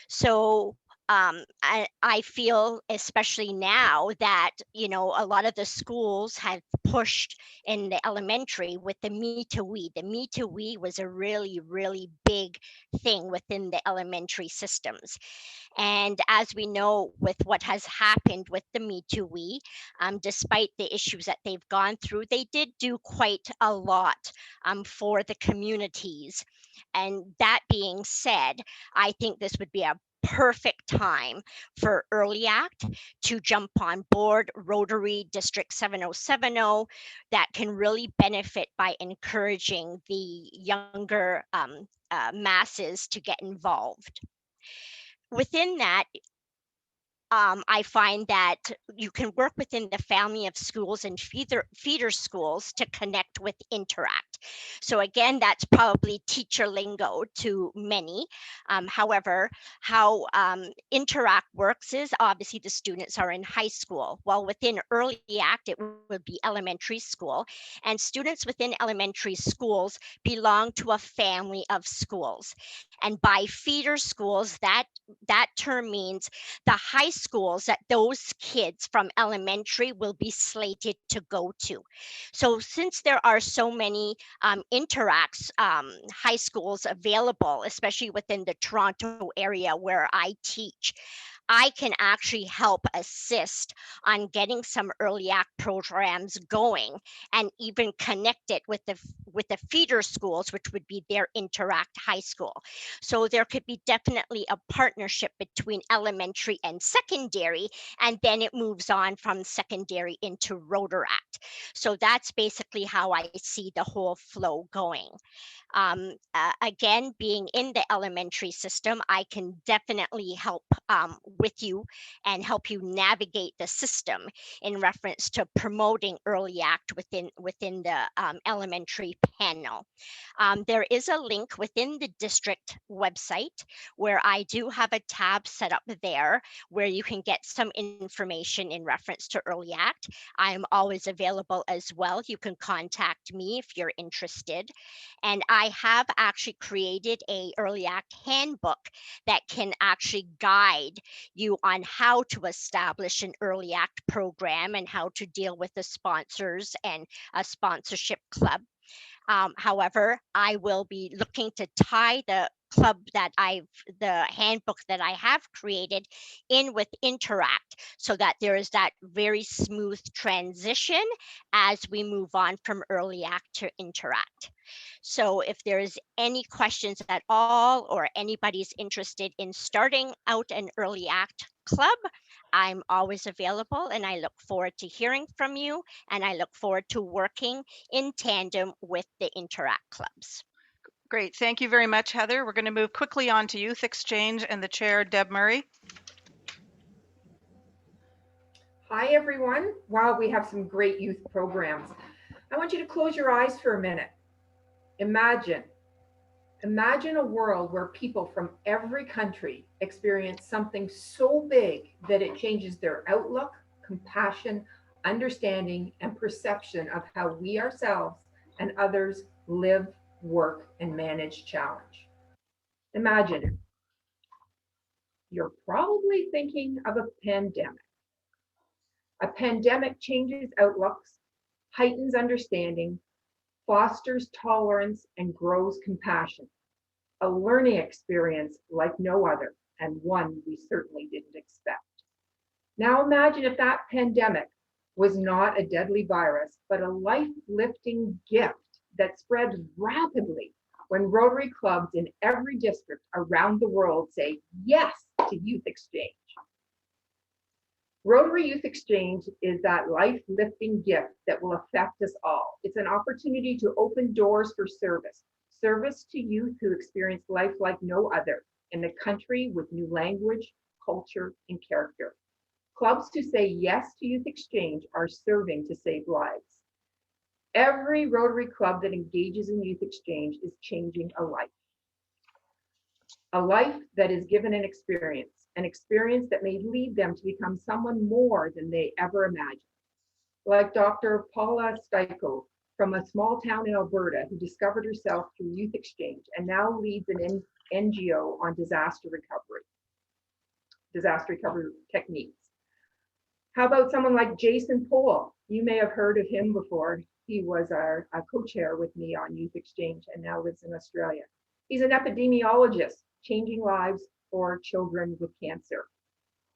So I feel, especially now, that a lot of the schools have pushed in the elementary with the me to we. The me to we was a really, really big thing within the elementary systems. And as we know, with what has happened with the Me Too We, despite the issues that they've gone through, they did do quite a lot for the communities. And that being said, I think this would be a perfect time for Earlyact to jump on board Rotary District 7070 that can really benefit by encouraging the younger masses to get involved. Within that, I find that you can work within the family of schools and feeder schools to connect with Interact. So again, that's probably teacher lingo to many. However, how Interact works is obviously the students are in high school, while within Earlyact, it would be elementary school. And students within elementary schools belong to a family of schools. And by feeder schools, that term means the high schools that those kids from elementary will be slated to go to. So since there are so many Interacts high schools available, especially within the Toronto area where I teach, I can actually help assist on getting some Earlyact programs going, and even connect it with the feeder schools, which would be their Interact high school. So there could be definitely a partnership between elementary and secondary, and then it moves on from secondary into Rotaract. So that's basically how I see the whole flow going. Again, being in the elementary system, I can definitely help with you and help you navigate the system in reference to promoting Earlyact within the elementary panel. There is a link within the district website where I do have a tab set up there where you can get some information in reference to Earlyact. I'm always available as well. You can contact me if you're interested. And I have actually created a Earlyact handbook that can actually guide you on how to establish an Earlyact program and how to deal with the sponsors and a sponsorship club. However, I will be looking to tie the handbook that I have created in with Interact, so that there is that very smooth transition as we move on from Earlyact to Interact. So if there's any questions at all, or anybody's interested in starting out an Earlyact club, I'm always available, and I look forward to hearing from you, and I look forward to working in tandem with the Interact clubs. Great. Thank you very much, Heather. We're going to move quickly on to Youth Exchange and the chair, Deb Murray. Hi, everyone. Wow, we have some great youth programs. I want you to close your eyes for a minute. Imagine a world where people from every country experience something so big that it changes their outlook, compassion, understanding, and perception of how we ourselves and others live, work, and manage challenge. Imagine it. You're probably thinking of a pandemic. A pandemic changes outlooks, heightens understanding, fosters tolerance, and grows compassion. A learning experience like no other, and one we certainly didn't expect. Now imagine if that pandemic was not a deadly virus, but a life-lifting gift that spread rapidly when Rotary clubs in every district around the world say yes to youth exchange. Rotary Youth Exchange is that life-lifting gift that will affect us all. It's an opportunity to open doors for service to youth who experience life like no other in a country with new language, culture, and character. Clubs who say yes to youth exchange are serving to save lives. Every Rotary Club that engages in youth exchange is changing a life that is given an experience that may lead them to become someone more than they ever imagined. Like Dr. Paula Styko from a small town in Alberta who discovered herself through youth exchange and now leads an NGO on disaster recovery techniques. How about someone like Jason Pohl? You may have heard of him before. He was a co-chair with me on youth exchange and now lives in Australia. He's an epidemiologist, changing lives for children with cancer.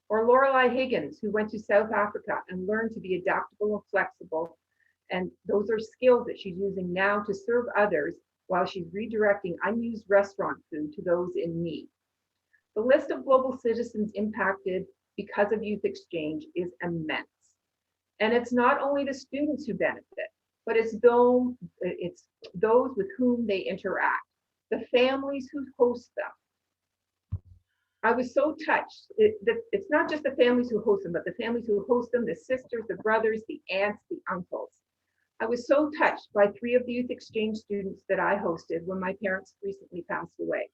Or Lorelei Higgins, who went to South Africa and learned to be adaptable and flexible. And those are skills that she's using now to serve others while she's redirecting unused restaurant food to those in need. The list of global citizens impacted because of youth exchange is immense. And it's not only the students who benefit, but it's those with whom they interact, the families who host them. I was so touched. It's not just the families who host them, but the families who host them, the sisters, the brothers, the aunts, the uncles. I was so touched by 3 of the youth exchange students that I hosted when my parents recently passed away.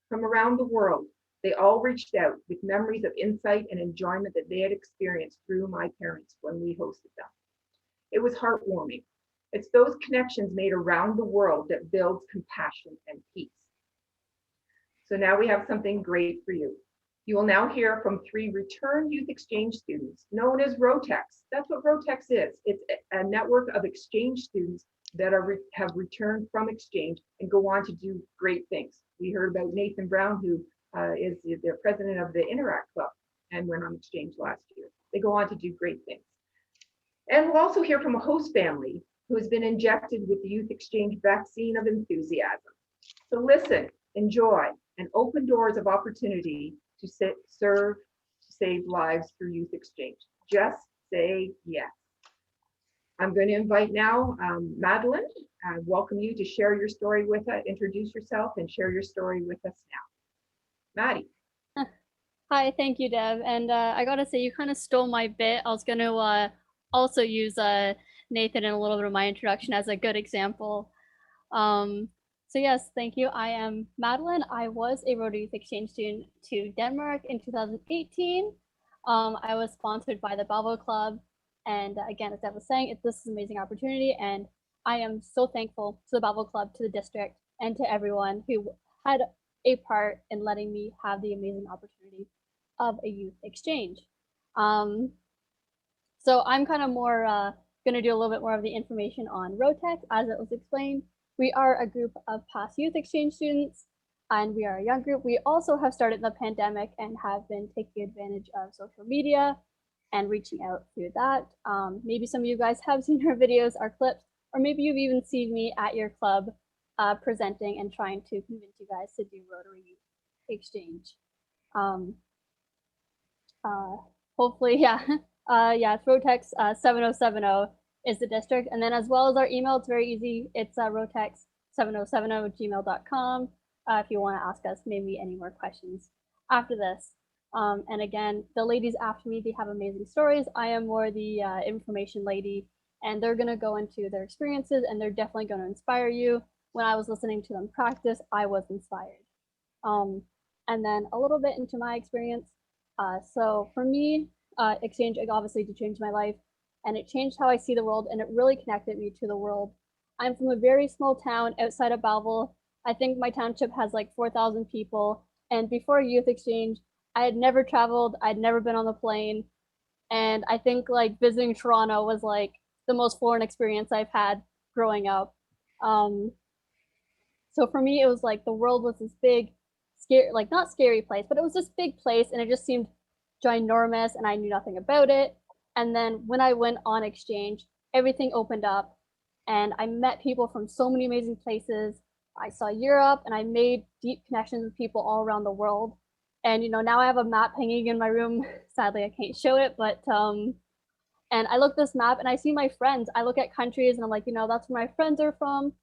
From around the world, they all reached out with memories of insight and enjoyment that they had experienced through my parents when we hosted them. It was heartwarming. It's those connections made around the world that builds compassion and peace. So now we have something great for you. You will now hear from 3 returned youth exchange students known as ROTEX. That's what ROTEX is. It's a network of exchange students that have returned from exchange and go on to do great things. We heard about Nathan Brown, who is the president of the Interact Club and went on exchange last year. They go on to do great things. And we'll also hear from a host family who has been injected with the youth exchange vaccine of enthusiasm. So listen, enjoy, and open doors of opportunity to serve, to save lives through youth exchange. Just say yes. I'm going to invite now Madeline. I welcome you to share your story with us, introduce yourself and share your story with us now. Maddie. Hi, thank you, Deb. And I gotta say, you kind of stole my bit. I was gonna also use Nathan in a little bit of my introduction as a good example. So yes, thank you. I am Madeline. I was a Rotary Youth Exchange student to Denmark in 2018. I was sponsored by the Balvo Club. And again, as Deb was saying, this is an amazing opportunity. And I am so thankful to the Balvo Club, to the district, and to everyone who had a part in letting me have the amazing opportunity of a youth exchange. So I'm kind of more going to do a little bit more of the information on ROTEX as it was explained. We are a group of past youth exchange students, and we are a young group. We also have started the pandemic and have been taking advantage of social media and reaching out through that. Maybe some of you guys have seen our videos, our clips, or maybe you've even seen me at your club presenting and trying to convince you guys to do Rotary Youth Exchange. Hopefully, yeah. It's ROTEX 7070 is the district. And then as well as our email, it's very easy. It's rotex7070@gmail.com if you want to ask us maybe any more questions after this. And again, the ladies after me, they have amazing stories. I am more the information lady, and they're going to go into their experiences, and they're definitely going to inspire you. When I was listening to them practice, I was inspired. And then a little bit into my experience. So for me, exchange obviously did change my life, and it changed how I see the world, and it really connected me to the world. I'm from a very small town outside of Belleville. I think my township has like 4,000 people. And before youth exchange, I had never traveled. I'd never been on the plane. And I think like visiting Toronto was like the most foreign experience I've had growing up. So for me, it was like the world was this big, scary, like not scary place, but it was this big place, and it just seemed ginormous, and I knew nothing about it. And then when I went on exchange, everything opened up, and I met people from so many amazing places. I saw Europe, and I made deep connections with people all around the world. And now I have a map hanging in my room. Sadly, I can't show it, but and I look at this map and I see my friends. I look at countries and I'm like, that's where my friends are from.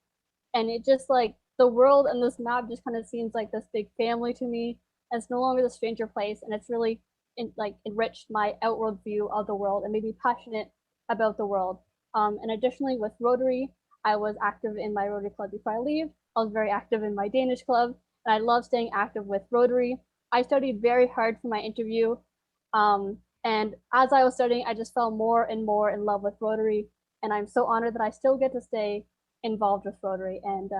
And it just like the world and this map just kind of seems like this big family to me. And it's no longer the stranger place, and it's really enriched my outward view of the world and made me passionate about the world. And additionally, with Rotary, I was active in my Rotary Club before I leave. I was very active in my Danish club, and I love staying active with Rotary. I studied very hard for my interview, and as I was studying, I just fell more and more in love with Rotary, and I'm so honored that I still get to stay involved with Rotary. And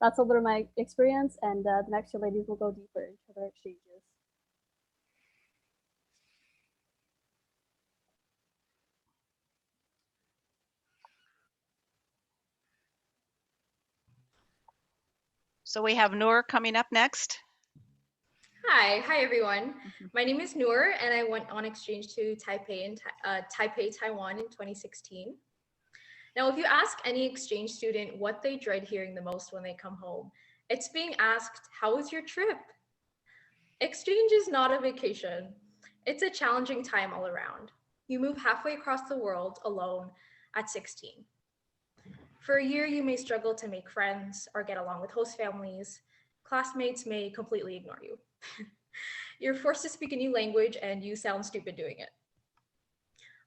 that's a little of my experience, and the next two ladies will go deeper into their exchanges. So we have Noor coming up next. Hi everyone. My name is Noor, and I went on exchange to Taipei, Taiwan in 2016. Now, if you ask any exchange student what they dread hearing the most when they come home, it's being asked, "How was your trip?" Exchange is not a vacation. It's a challenging time all around. You move halfway across the world alone at 16. For a year, you may struggle to make friends or get along with host families. Classmates may completely ignore you. You're forced to speak a new language and you sound stupid doing it.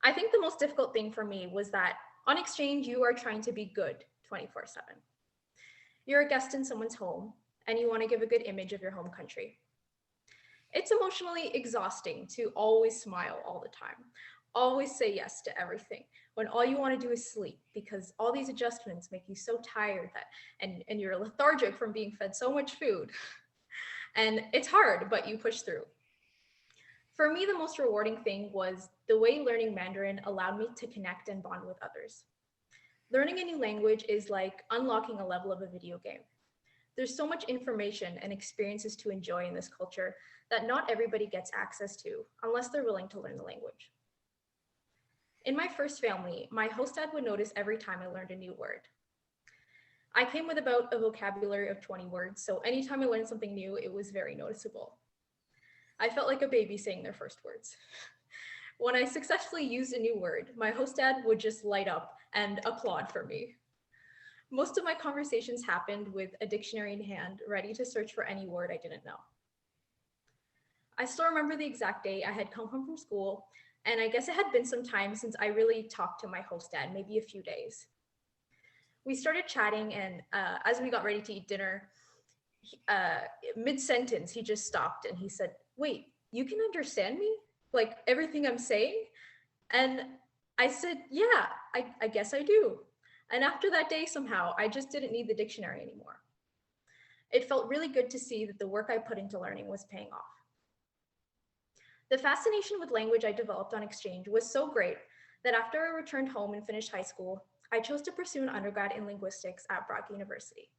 I think the most difficult thing for me was that on exchange, you are trying to be good 24/7. You're a guest in someone's home and you want to give a good image of your home country. It's emotionally exhausting to always smile all the time, always say yes to everything, when all you want to do is sleep, because all these adjustments make you so tired that and you're lethargic from being fed so much food. And it's hard, but you push through. For me, the most rewarding thing was the way learning Mandarin allowed me to connect and bond with others. Learning a new language is like unlocking a level of a video game. There's so much information and experiences to enjoy in this culture that not everybody gets access to unless they're willing to learn the language. In my first family, my host dad would notice every time I learned a new word. I came with about a vocabulary of 20 words, so anytime I learned something new, it was very noticeable. I felt like a baby saying their first words. When I successfully used a new word, my host dad would just light up and applaud for me. Most of my conversations happened with a dictionary in hand, ready to search for any word I didn't know. I still remember the exact day I had come home from school, and I guess it had been some time since I really talked to my host dad, maybe a few days. We started chatting, and as we got ready to eat dinner, mid-sentence, he just stopped and he said, "Wait, you can understand me? Like everything I'm saying?" And I said, "Yeah, I guess I do." And after that day, somehow, I just didn't need the dictionary anymore. It felt really good to see that the work I put into learning was paying off. The fascination with language I developed on exchange was so great that after I returned home and finished high school, I chose to pursue an undergrad in linguistics at Brock University.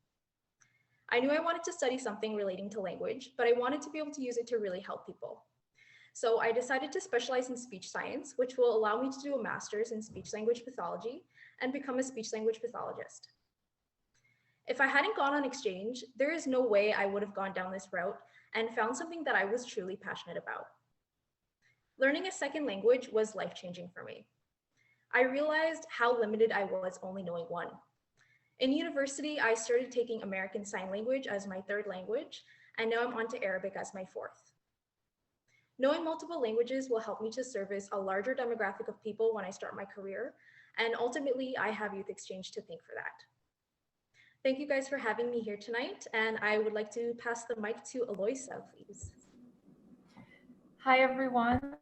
I knew I wanted to study something relating to language, but I wanted to be able to use it to really help people. So I decided to specialize in speech science, which will allow me to do a master's in speech language pathology and become a speech language pathologist. If I hadn't gone on exchange, there is no way I would have gone down this route and found something that I was truly passionate about. Learning a second language was life-changing for me. I realized how limited I was only knowing one. In university, I started taking American Sign Language as my third language, and now I'm on to Arabic as my fourth. Knowing multiple languages will help me to service a larger demographic of people when I start my career, and ultimately, I have youth exchange to thank for that. Thank you guys for having me here tonight, and I would like to pass the mic to Eloisa, please. Hi, everyone.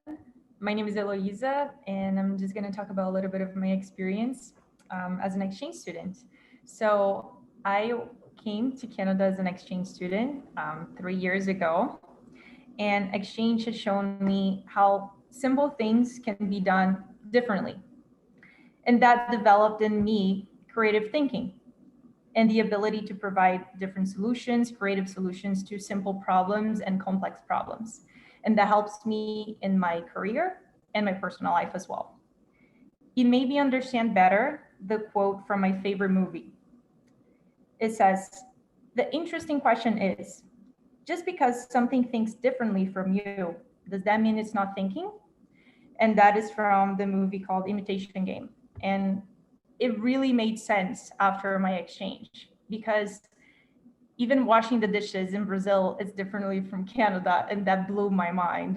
My name is Eloisa, and I'm just going to talk about a little bit of my experience as an exchange student. So I came to Canada as an exchange student 3 years ago, and exchange has shown me how simple things can be done differently. And that developed in me creative thinking and the ability to provide different solutions, creative solutions to simple problems and complex problems. And that helps me in my career and my personal life as well. It made me understand better the quote from my favorite movie. It says, "The interesting question is, just because something thinks differently from you, does that mean it's not thinking?" And that is from the movie called Imitation Game. And it really made sense after my exchange, because even washing the dishes in Brazil is differently from Canada, and that blew my mind.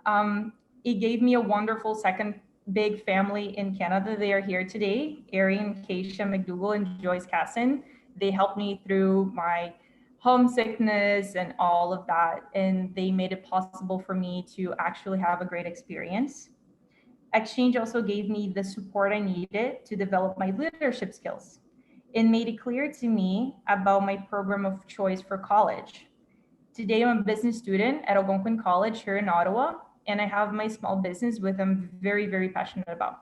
It gave me a wonderful second big family in Canada. They are here today, Erin, Keisha McDougall, and Joyce Casson. They helped me through my homesickness and all of that, and they made it possible for me to actually have a great experience. Exchange also gave me the support I needed to develop my leadership skills. It made it clear to me about my program of choice for college. Today, I'm a business student at Algonquin College here in Ottawa, and I have my small business which I'm very, very passionate about.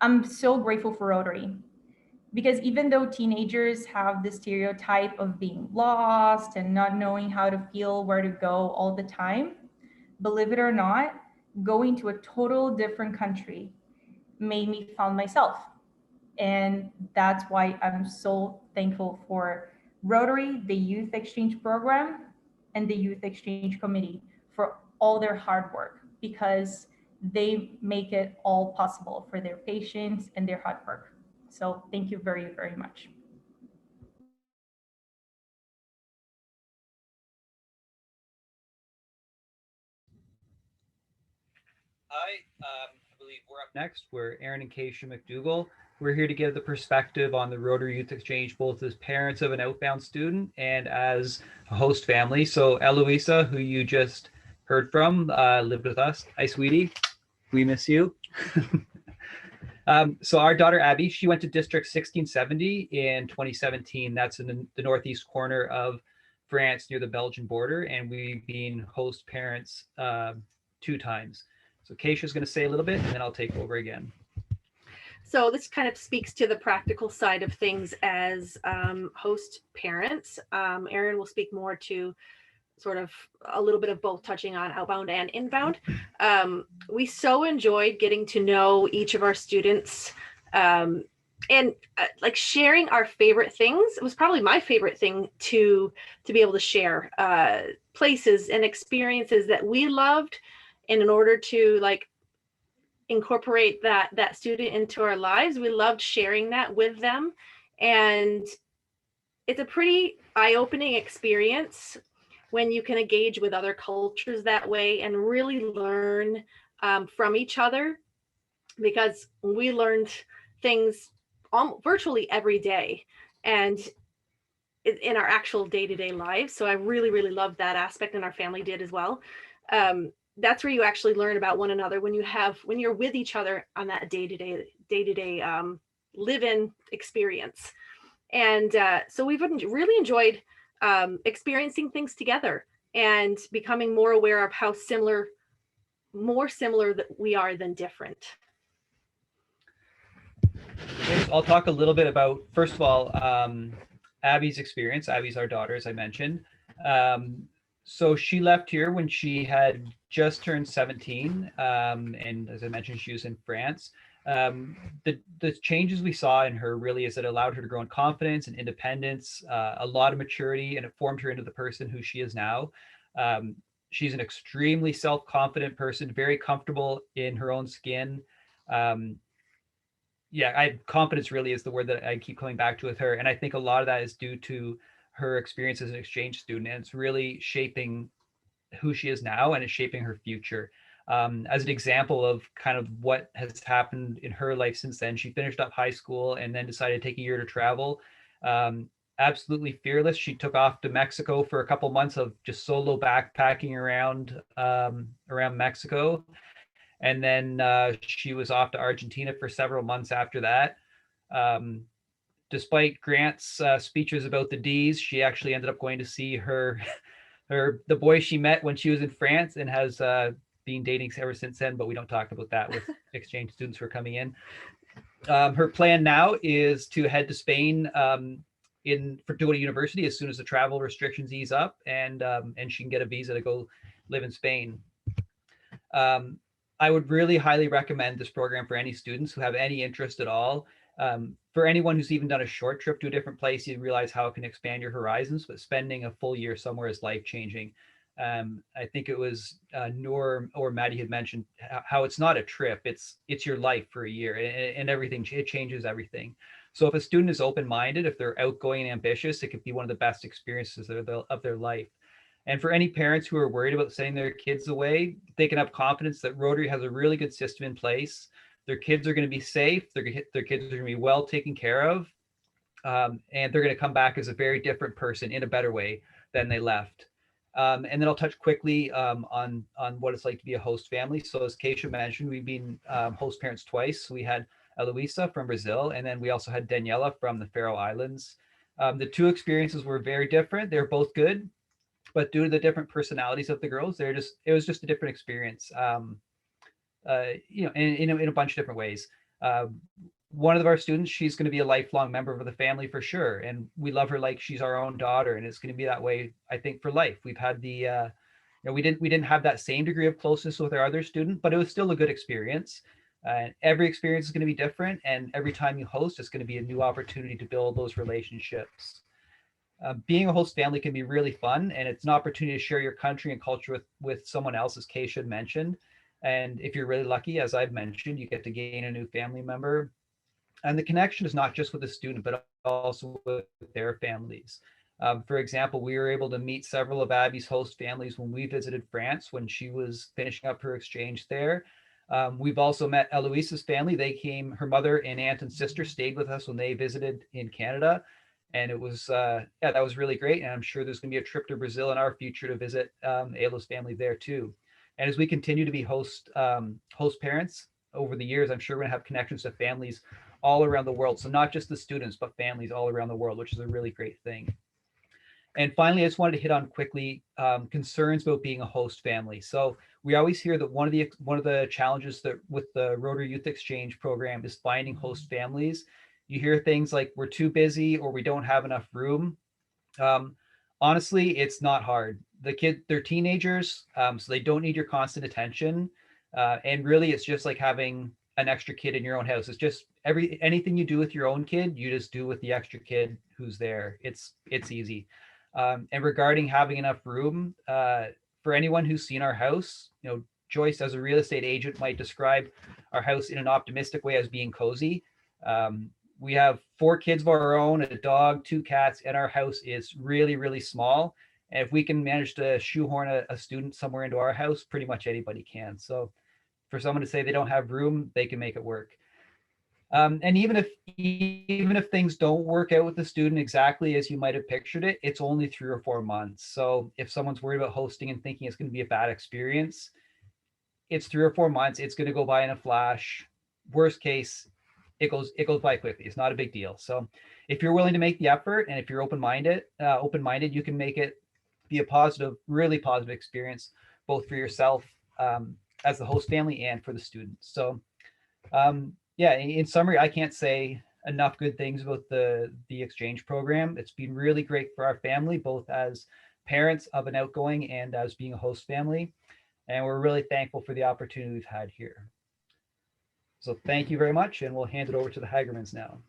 I'm so grateful for Rotary because even though teenagers have the stereotype of being lost and not knowing how to feel where to go all the time, believe it or not, going to a total different country made me find myself. And that's why I'm so thankful for Rotary, the Youth Exchange Program, and the Youth Exchange Committee for all their hard work, because they make it all possible for their patients and their hard work. So thank you very, very much. I believe we're up next. We're Erin and Keisha McDougall. We're here to give the perspective on the Rotary Youth Exchange, both as parents of an outbound student and as a host family. So Eloisa, who you just heard from, lived with us. Hi, sweetie. We miss you. So our daughter, Abby, she went to District 1670 in 2017. That's in the northeast corner of France near the Belgian border. And we've been host parents 2 times. So Keisha's going to say a little bit, and then I'll take over again. So this kind of speaks to the practical side of things as host parents. Erin will speak more to sort of a little bit of both, touching on outbound and inbound. We so enjoyed getting to know each of our students and like sharing our favorite things. It was probably my favorite thing to be able to share places and experiences that we loved. And in order to like incorporate that student into our lives, we loved sharing that with them. And it's a pretty eye-opening experience when you can engage with other cultures that way and really learn from each other, because we learned things virtually every day and in our actual day-to-day lives. So I really, really loved that aspect, and our family did as well. That's where you actually learn about one another, when you're with each other on that day-to-day live-in experience. And so we've really enjoyed experiencing things together and becoming more aware of how more similar that we are than different. Okay, so I'll talk a little bit about, first of all, Abby's experience. Abby's our daughter, as I mentioned. So she left here when she had just turned 17. And as I mentioned, she was in France. The changes we saw in her really is that it allowed her to grow in confidence and independence, a lot of maturity, and it formed her into the person who she is now. She's an extremely self-confident person, very comfortable in her own skin. Confidence really is the word that I keep coming back to with her. And I think a lot of that is due to her experience as an exchange student, and it's really shaping who she is now, and it's shaping her future. As an example of kind of what has happened in her life since then, she finished up high school and then decided to take a year to travel. Absolutely fearless. She took off to Mexico for a couple months of just solo backpacking around Mexico. And then she was off to Argentina for several months after that. Despite Grant's speeches about the D's, she actually ended up going to see the boy she met when she was in France, and has been dating ever since then, but we don't talk about that with exchange students who are coming in. Her plan now is to head to Spain to go to university as soon as the travel restrictions ease up, and she can get a visa to go live in Spain. I would really highly recommend this program for any students who have any interest at all. For anyone who's even done a short trip to a different place, you realize how it can expand your horizons, but spending a full year somewhere is life-changing. I think it was Noor or Maddie had mentioned how it's not a trip, it's your life for a year, and everything, it changes everything. So if a student is open-minded, if they're outgoing and ambitious, it could be one of the best experiences of their life. And for any parents who are worried about sending their kids away, they can have confidence that Rotary has a really good system in place. Their kids are going to be safe. Their kids are going to be well taken care of. And they're going to come back as a very different person in a better way than they left. And then I'll touch quickly on what it's like to be a host family. So as Keisha mentioned, we've been host parents twice. We had Eloisa from Brazil, and then we also had Daniela from the Faroe Islands. The two experiences were very different. They're both good, but due to the different personalities of the girls, it was just a different experience. In a bunch of different ways. One of our students, she's going to be a lifelong member of the family for sure, and we love her like she's our own daughter, and it's going to be that way, I think, for life. We've had we didn't have that same degree of closeness with our other student, but it was still a good experience. Every experience is going to be different, and every time you host, it's going to be a new opportunity to build those relationships. Being a host family can be really fun, and it's an opportunity to share your country and culture with someone else, as Kay should mentioned. And if you're really lucky, as I've mentioned, you get to gain a new family member. And the connection is not just with the student, but also with their families. For example, we were able to meet several of Abby's host families when we visited France when she was finishing up her exchange there. We've also met Eloise's family. They came, her mother and aunt and sister stayed with us when they visited in Canada. And it was, that was really great. And I'm sure there's going to be a trip to Brazil in our future to visit Ayla's family there too. And as we continue to be host parents over the years, I'm sure we're going to have connections to families all around the world. So not just the students, but families all around the world, which is a really great thing. And finally, I just wanted to hit on quickly concerns about being a host family. So we always hear that one of the challenges that with the Rotary Youth Exchange program is finding host families. You hear things like we're too busy or we don't have enough room. Honestly, it's not hard. They're teenagers, so they don't need your constant attention. And really, it's just like having an extra kid in your own house. It's just anything you do with your own kid, you just do with the extra kid who's there. It's easy. And regarding having enough room, for anyone who's seen our house, Joyce, as a real estate agent, might describe our house in an optimistic way as being cozy. We have 4 kids of our own, a dog, 2 cats, and our house is really, really small. And if we can manage to shoehorn a student somewhere into our house, pretty much anybody can. So for someone to say they don't have room, they can make it work. And even if things don't work out with the student exactly as you might have pictured it, it's only 3 or 4 months. So if someone's worried about hosting and thinking it's going to be a bad experience, it's 3 or 4 months. It's going to go by in a flash. Worst case, it goes by quickly. It's not a big deal. So if you're willing to make the effort and if you're open-minded, you can make it be a positive, really positive experience, both for yourself as the host family and for the students. So in summary, I can't say enough good things about the exchange program. It's been really great for our family, both as parents of an outgoing and as being a host family. And we're really thankful for the opportunity we've had here. So thank you very much, and we'll hand it over to the Hagermans now.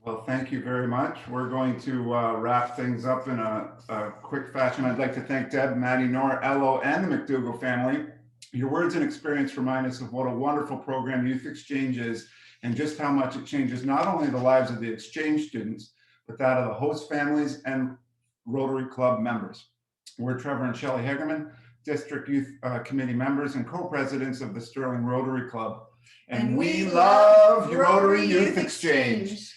Well, thank you very much. We're going to wrap things up in a quick fashion. I'd like to thank Deb, Maddie, Nora, Ello, and the McDougall family. Your words and experience remind us of what a wonderful program Youth Exchange is and just how much it changes not only the lives of the exchange students, but that of the host families and Rotary Club members. We're Trevor and Shelley Hagerman, District Youth Committee members and co-presidents of the Sterling Rotary Club. And we love Rotary Youth Exchange.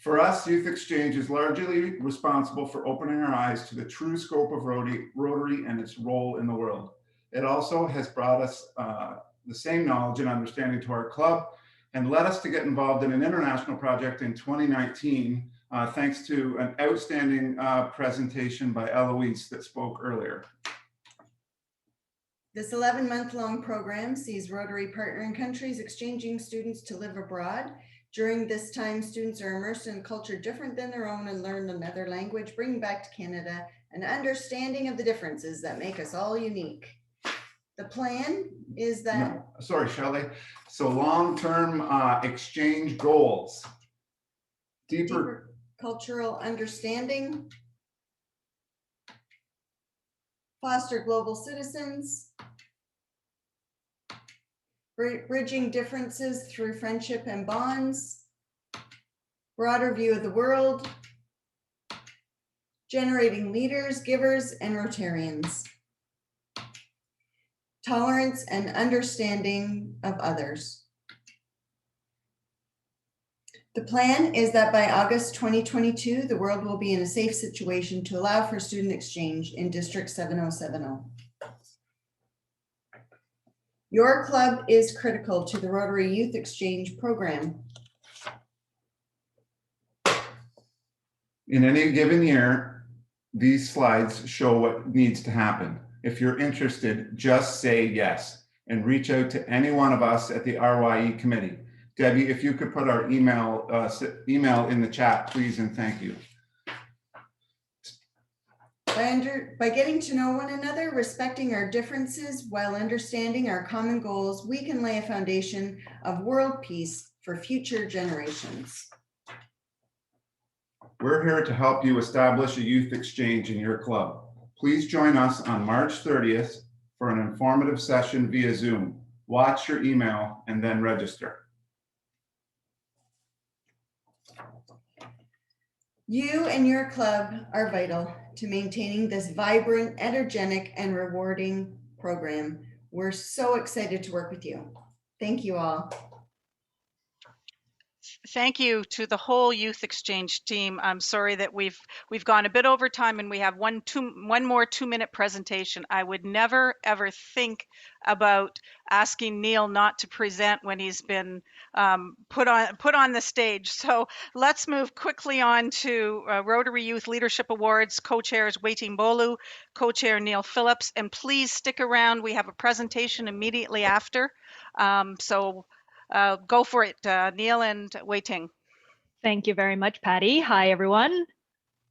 For us, Youth Exchange is largely responsible for opening our eyes to the true scope of Rotary and its role in the world. It also has brought us the same knowledge and understanding to our club and led us to get involved in an international project in 2019, thanks to an outstanding presentation by Eloise that spoke earlier. This 11-month-long program sees Rotary partnering countries exchanging students to live abroad. During this time, students are immersed in a culture different than their own and learn another language, bringing back to Canada an understanding of the differences that make us all unique. The plan is that... No, sorry, Shelley. So long-term exchange goals. Deeper cultural understanding, foster global citizens, bridging differences through friendship and bonds, broader view of the world, generating leaders, givers, and Rotarians. Tolerance and understanding of others. The plan is that by August 2022, the world will be in a safe situation to allow for student exchange in District 7070. Your club is critical to the Rotary Youth Exchange program. In any given year, these slides show what needs to happen. If you're interested, just say yes and reach out to any one of us at the RYE committee. Debbie, if you could put our email in the chat, please, and thank you. By getting to know one another, respecting our differences while understanding our common goals, we can lay a foundation of world peace for future generations. We're here to help you establish a youth exchange in your club. Please join us on March 30th for an informative session via Zoom. Watch your email and then register. You and your club are vital to maintaining this vibrant, energetic, and rewarding program. We're so excited to work with you. Thank you all. Thank you to the whole Youth Exchange team. I'm sorry that we've gone a bit over time and we have one more 2-minute presentation. I would never ever think about asking Neil not to present when he's been put on the stage. So let's move quickly on to Rotary Youth Leadership Awards, co-chairs Waiting Bolu, co-chair Neil Phillips, and please stick around. We have a presentation immediately after. Go for it, Neil and Wei-Ting. Thank you very much, Patty. Hi, everyone.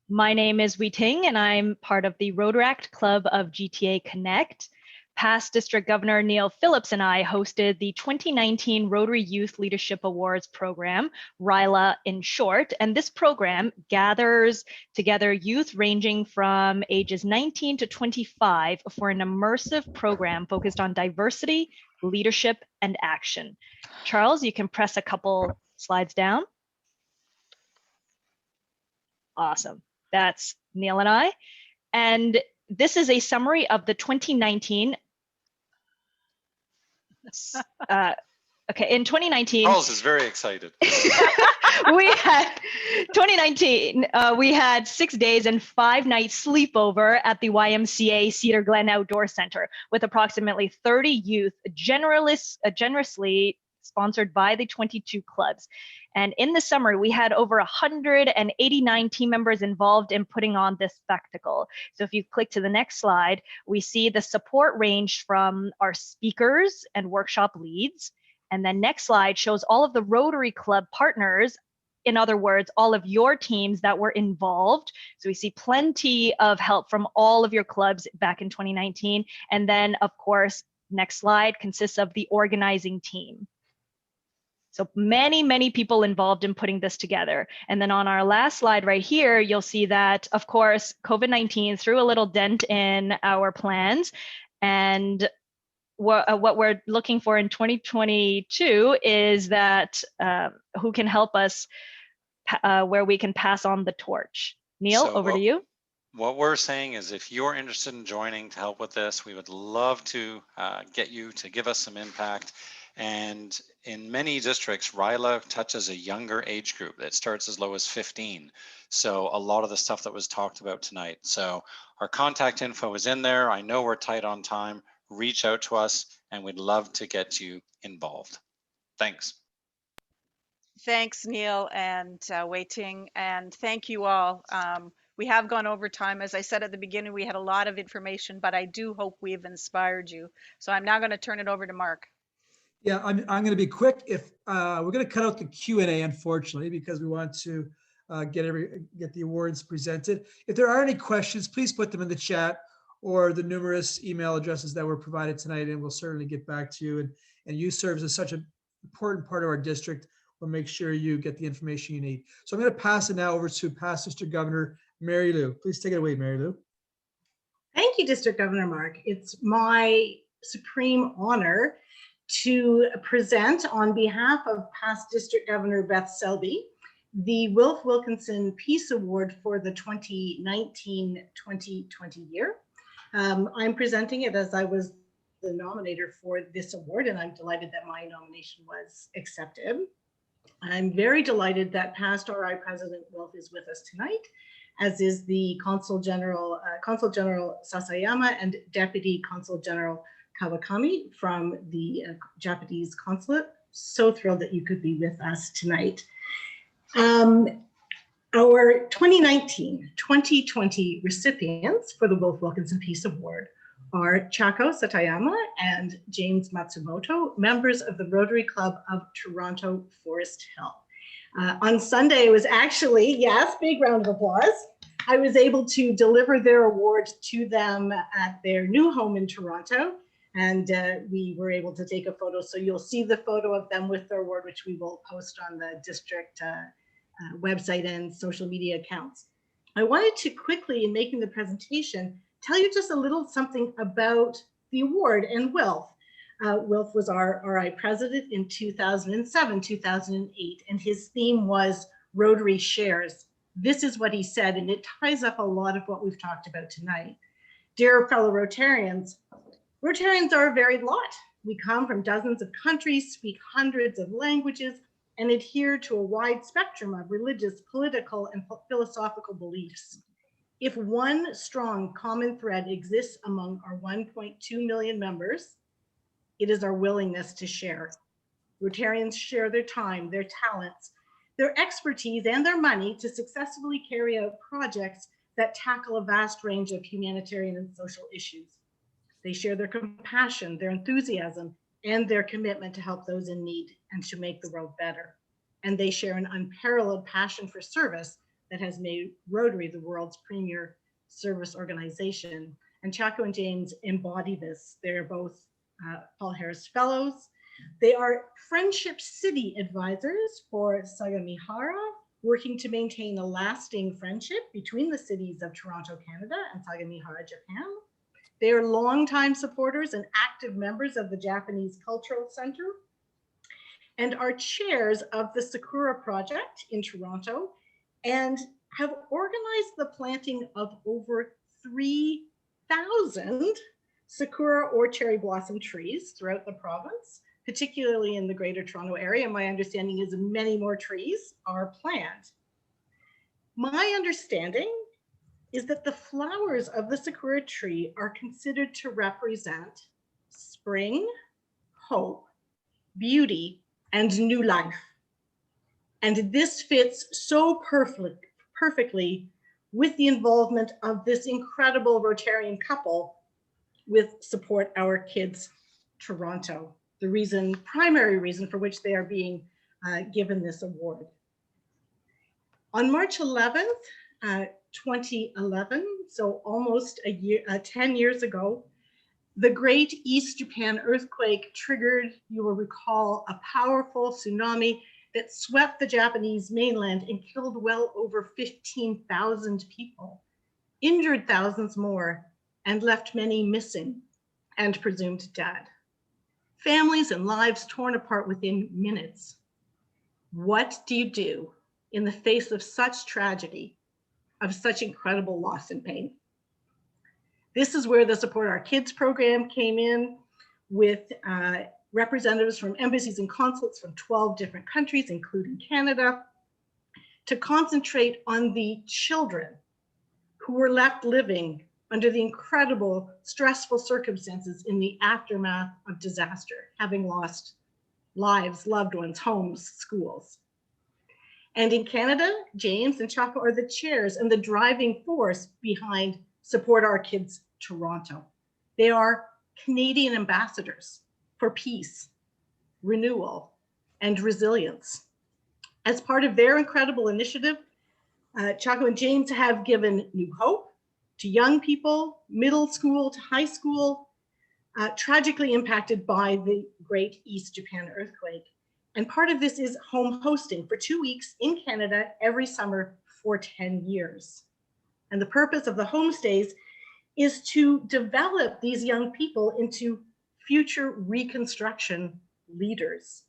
My name is Wei-Ting, and I'm part of the Rotaract Club of GTA Connect. Past District Governor Neil Phillips and I hosted the 2019 Rotary Youth Leadership Awards program, RYLA in short, and this program gathers together youth ranging from ages 19 to 25 for an immersive program focused on diversity, leadership, and action. Charles, you can press a couple slides down. Awesome. That's Neil and I. And this is a summary of the 2019. Okay, in 2019. Charles is very excited. We had 2019, we had 6 days and 5 nights sleepover at the YMCA Cedar Glen Outdoor Center with approximately 30 youth, generously sponsored by the 22 clubs. And in the summer, we had over 189 team members involved in putting on this spectacle. So if you click to the next slide, we see the support ranged from our speakers and workshop leads. And then next slide shows all of the Rotary Club partners. In other words, all of your teams that were involved. So we see plenty of help from all of your clubs back in 2019. And then, of course, next slide consists of the organizing team. So many, many people involved in putting this together. And then on our last slide right here, you'll see that, of course, COVID-19 threw a little dent in our plans. And what we're looking for in 2022 is that who can help us where we can pass on the torch. Neil, over to you. What we're saying is if you're interested in joining to help with this, we would love to get you to give us some impact. And in many districts, RYLA touches a younger age group that starts as low as 15. So a lot of the stuff that was talked about tonight. So our contact info is in there. I know we're tight on time. Reach out to us and we'd love to get you involved. Thanks. Thanks, Neil and Wei-Ting, and thank you all. We have gone over time. As I said at the beginning, we had a lot of information, but I do hope we've inspired you. So I'm now going to turn it over to Mark. Yeah, I'm going to be quick. If we're going to cut out the Q&A, unfortunately, because we want to get the awards presented. If there are any questions, please put them in the chat or the numerous email addresses that were provided tonight, and we'll certainly get back to you. And you serve as such an important part of our district. We'll make sure you get the information you need. So I'm going to pass it now over to past District Governor Mary Lou. Please take it away, Mary Lou. Thank you, District Governor Mark. It's my supreme honor to present on behalf of past District Governor Beth Selby the Wilf Wilkinson Peace Award for the 2019-2020 year. I'm presenting it as I was the nominator for this award, and I'm delighted that my nomination was accepted. I'm very delighted that past RI President Wilf is with us tonight, as is the Consul General Sasayama and Deputy Consul General Kawakami from the Japanese Consulate. So thrilled that you could be with us tonight. Our 2019-2020 recipients for the Wilf Wilkinson Peace Award are Chako Satayama and James Matsumoto, members of the Rotary Club of Toronto Forest Hill. On Sunday, it was actually, yes, big round of applause. I was able to deliver their award to them at their new home in Toronto, and we were able to take a photo. So you'll see the photo of them with their award, which we will post on the district website and social media accounts. I wanted to quickly, in making the presentation, tell you just a little something about the award and Wilf. Wilf was our RI president in 2007, 2008, and his theme was Rotary Shares. This is what he said, and it ties up a lot of what we've talked about tonight. Dear fellow Rotarians, Rotarians are a varied lot. We come from dozens of countries, speak hundreds of languages, and adhere to a wide spectrum of religious, political, and philosophical beliefs. If one strong common thread exists among our 1.2 million members, it is our willingness to share. Rotarians share their time, their talents, their expertise, and their money to successfully carry out projects that tackle a vast range of humanitarian and social issues. They share their compassion, their enthusiasm, and their commitment to help those in need and to make the world better. And they share an unparalleled passion for service that has made Rotary the world's premier service organization. And Chako and James embody this. They're both Paul Harris Fellows. They are Friendship City advisors for Sagamihara, working to maintain a lasting friendship between the cities of Toronto, Canada, and Sagamihara, Japan. They are longtime supporters and active members of the Japanese Cultural Center and are chairs of the Sakura Project in Toronto and have organized the planting of over 3,000 Sakura or cherry blossom trees throughout the province, particularly in the Greater Toronto area. My understanding is many more trees are planned. My understanding is that the flowers of the Sakura tree are considered to represent spring, hope, beauty, and new life. And this fits so perfectly with the involvement of this incredible Rotarian couple with Support Our Kids Toronto, the primary reason for which they are being given this award. On March 11th, 2011, so almost 10 years ago, the Great East Japan earthquake triggered, you will recall, a powerful tsunami that swept the Japanese mainland and killed well over 15,000 people, injured thousands more, and left many missing and presumed dead. Families and lives torn apart within minutes. What do you do in the face of such tragedy, of such incredible loss and pain? This is where the Support Our Kids program came in with representatives from embassies and consulates from 12 different countries, including Canada, to concentrate on the children who were left living under the incredible stressful circumstances in the aftermath of disaster, having lost lives, loved ones, homes, schools. And in Canada, James and Chako are the chairs and the driving force behind Support Our Kids Toronto. They are Canadian ambassadors for peace, renewal, and resilience. As part of their incredible initiative, Chako and James have given new hope to young people, middle school to high school, tragically impacted by the Great East Japan earthquake. And part of this is home hosting for 2 weeks in Canada every summer for 10 years. And the purpose of the homestays is to develop these young people into future reconstruction leaders.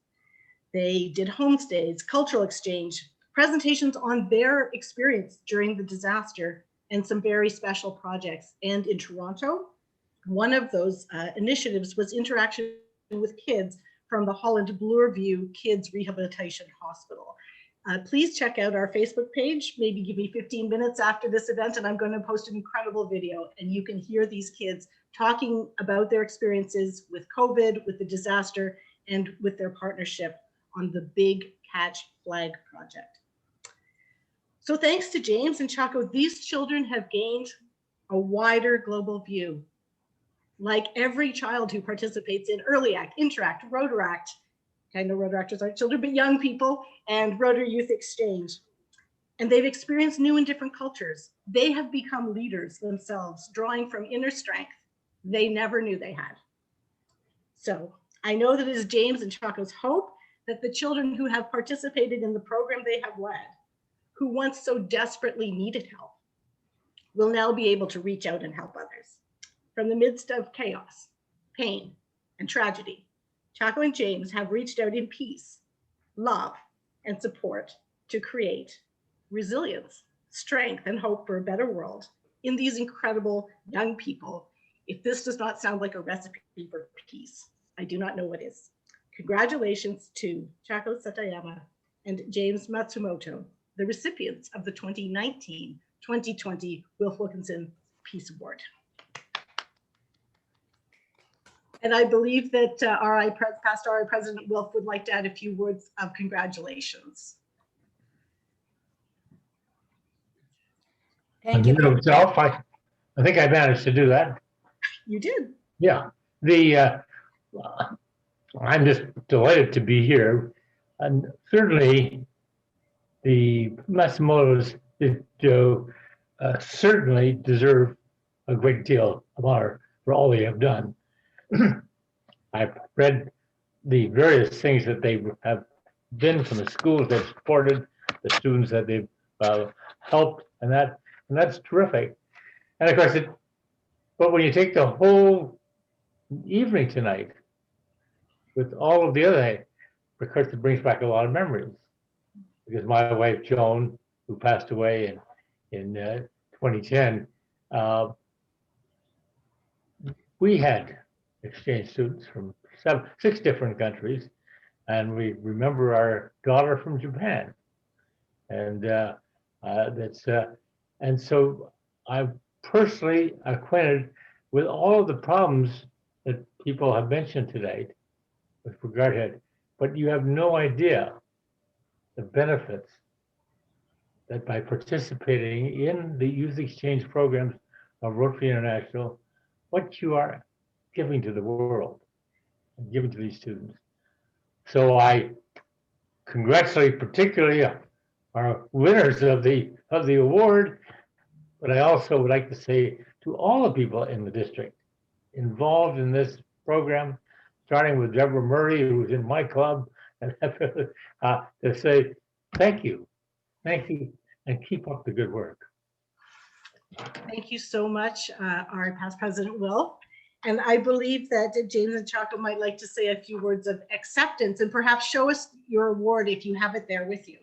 They did homestays, cultural exchange, presentations on their experience during the disaster, and some very special projects. And in Toronto, one of those initiatives was interaction with kids from the Holland Bloorview Kids Rehabilitation Hospital. Please check out our Facebook page. Maybe give me 15 minutes after this event and I'm going to post an incredible video, and you can hear these kids talking about their experiences with COVID, with the disaster, and with their partnership on the Big Catch Flag project. So thanks to James and Chaco, these children have gained a wider global view. Like every child who participates in Earlyact, Interact, Rotaract, I know Rotaractors aren't children, but young people, and Rotary Youth Exchange. And they've experienced new and different cultures. They have become leaders themselves, drawing from inner strength they never knew they had. So I know that it is James and Chaco's hope that the children who have participated in the program they have led, who once so desperately needed help, will now be able to reach out and help others. From the midst of chaos, pain, and tragedy, Chaco and James have reached out in peace, love, and support to create resilience, strength, and hope for a better world in these incredible young people. If this does not sound like a recipe for peace, I do not know what is. Congratulations to Chaco Satayama and James Matsumoto, the recipients of the 2019-2020 Wilf Wilkinson Peace Award. And I believe that past RI President Wilf would like to add a few words of congratulations. Thank you. Himself, I think I managed to do that. You did. Yeah. I'm just delighted to be here, and certainly the Matsumotos certainly deserve a great deal of honor for all they have done. I've read the various things that they have been from the schools they've supported, the students that they've helped, and that's terrific. And of course, but when you take the whole evening tonight with all of the other, of course, it brings back a lot of memories. Because my wife Joan, who passed away in 2010, we had exchange students from 6 different countries, and we remember our daughter from Japan, and and so I'm personally acquainted with all of the problems that people have mentioned today with regard to it, but you have no idea the benefits that by participating in the youth exchange programs of Rotary International, what you are giving to the world and giving to these students. So I congratulate particularly our winners of the award, but I also would like to say to all the people in the district involved in this program, starting with Deborah Murray, who's in my club, and to say thank you, and keep up the good work. Thank you so much, our past President Will. And I believe that James and Chaco might like to say a few words of acceptance and perhaps show us your award if you have it there with you.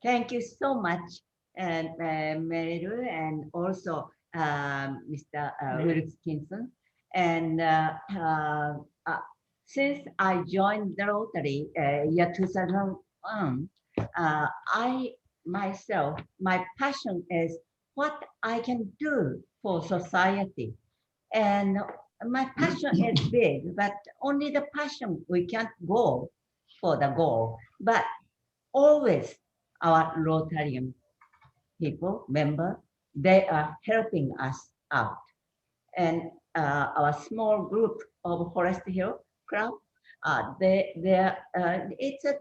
Thank you so much, and Mary Lou, and also Mr. Wilkinson. And since I joined the Rotary year 2001, I myself, my passion is what I can do for society. And my passion is big, but only the passion, we can't go for the goal. But always our Rotarian people, members, they are helping us out. And our small group of Forest Hill Club, it's a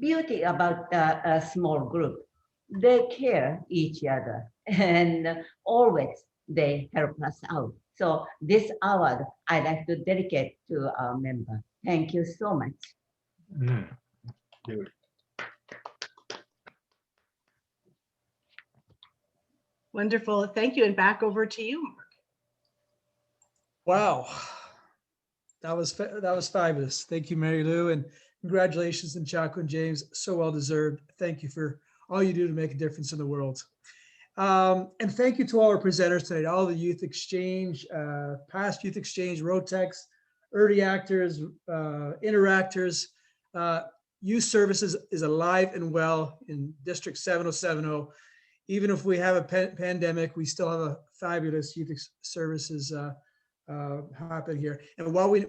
beauty about a small group. They care each other and always they help us out. So this award I'd like to dedicate to our member. Thank you so much. Wonderful, thank you, and back over to you, Mark. Wow, that was fabulous. Thank you, Mary Lou, and Congratulations, Nchaco and James. So well deserved. Thank you for all you do to make a difference in the world. And thank you to all our presenters tonight, all the youth exchange, past youth exchange, ROTEX, Earlyact, Interactors. Youth services is alive and well in District 7070. Even if we have a pandemic, we still have a fabulous youth services happen here. And while we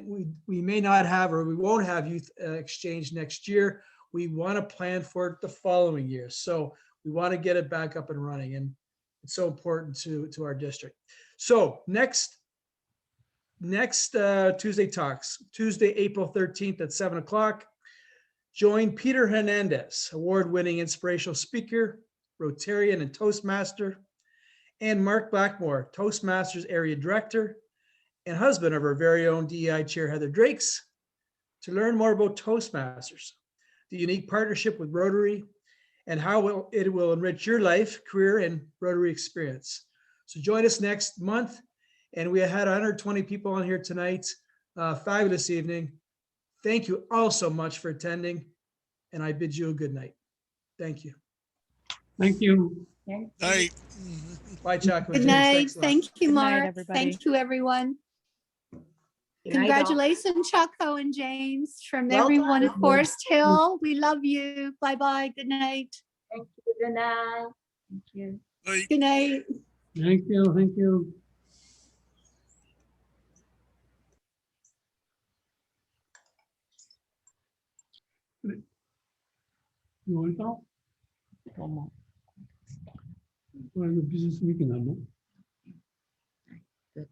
may not have, or we won't have youth exchange next year, we want to plan for it the following year. So we want to get it back up and running, and it's so important to our district. So next Tuesday talks, Tuesday, April 13th at 7 o'clock. Join Peter Hernandez, award-winning inspirational speaker, Rotarian and Toastmaster, and Mark Blackmore, Toastmasters Area Director and husband of our very own DEI Chair Heather Drakes, to learn more about Toastmasters, the unique partnership with Rotary, and how it will enrich your life, career, and Rotary experience. So join us next month. And we had 120 people on here tonight. Fabulous evening. Thank you all so much for attending. And I bid you a good night. Thank you. Thank you. Night. Bye, Chaco. Good night. Thank you, Mark. Thank you, everyone. Good night, all. Congratulations, Chaco and James, from Well everyone done. at Forest Hill. We love you. Bye-bye. Good night. Thank you. Good night. Thank you. Good night. Thank you. Thank you. You want to talk? Business meeting, no? Good.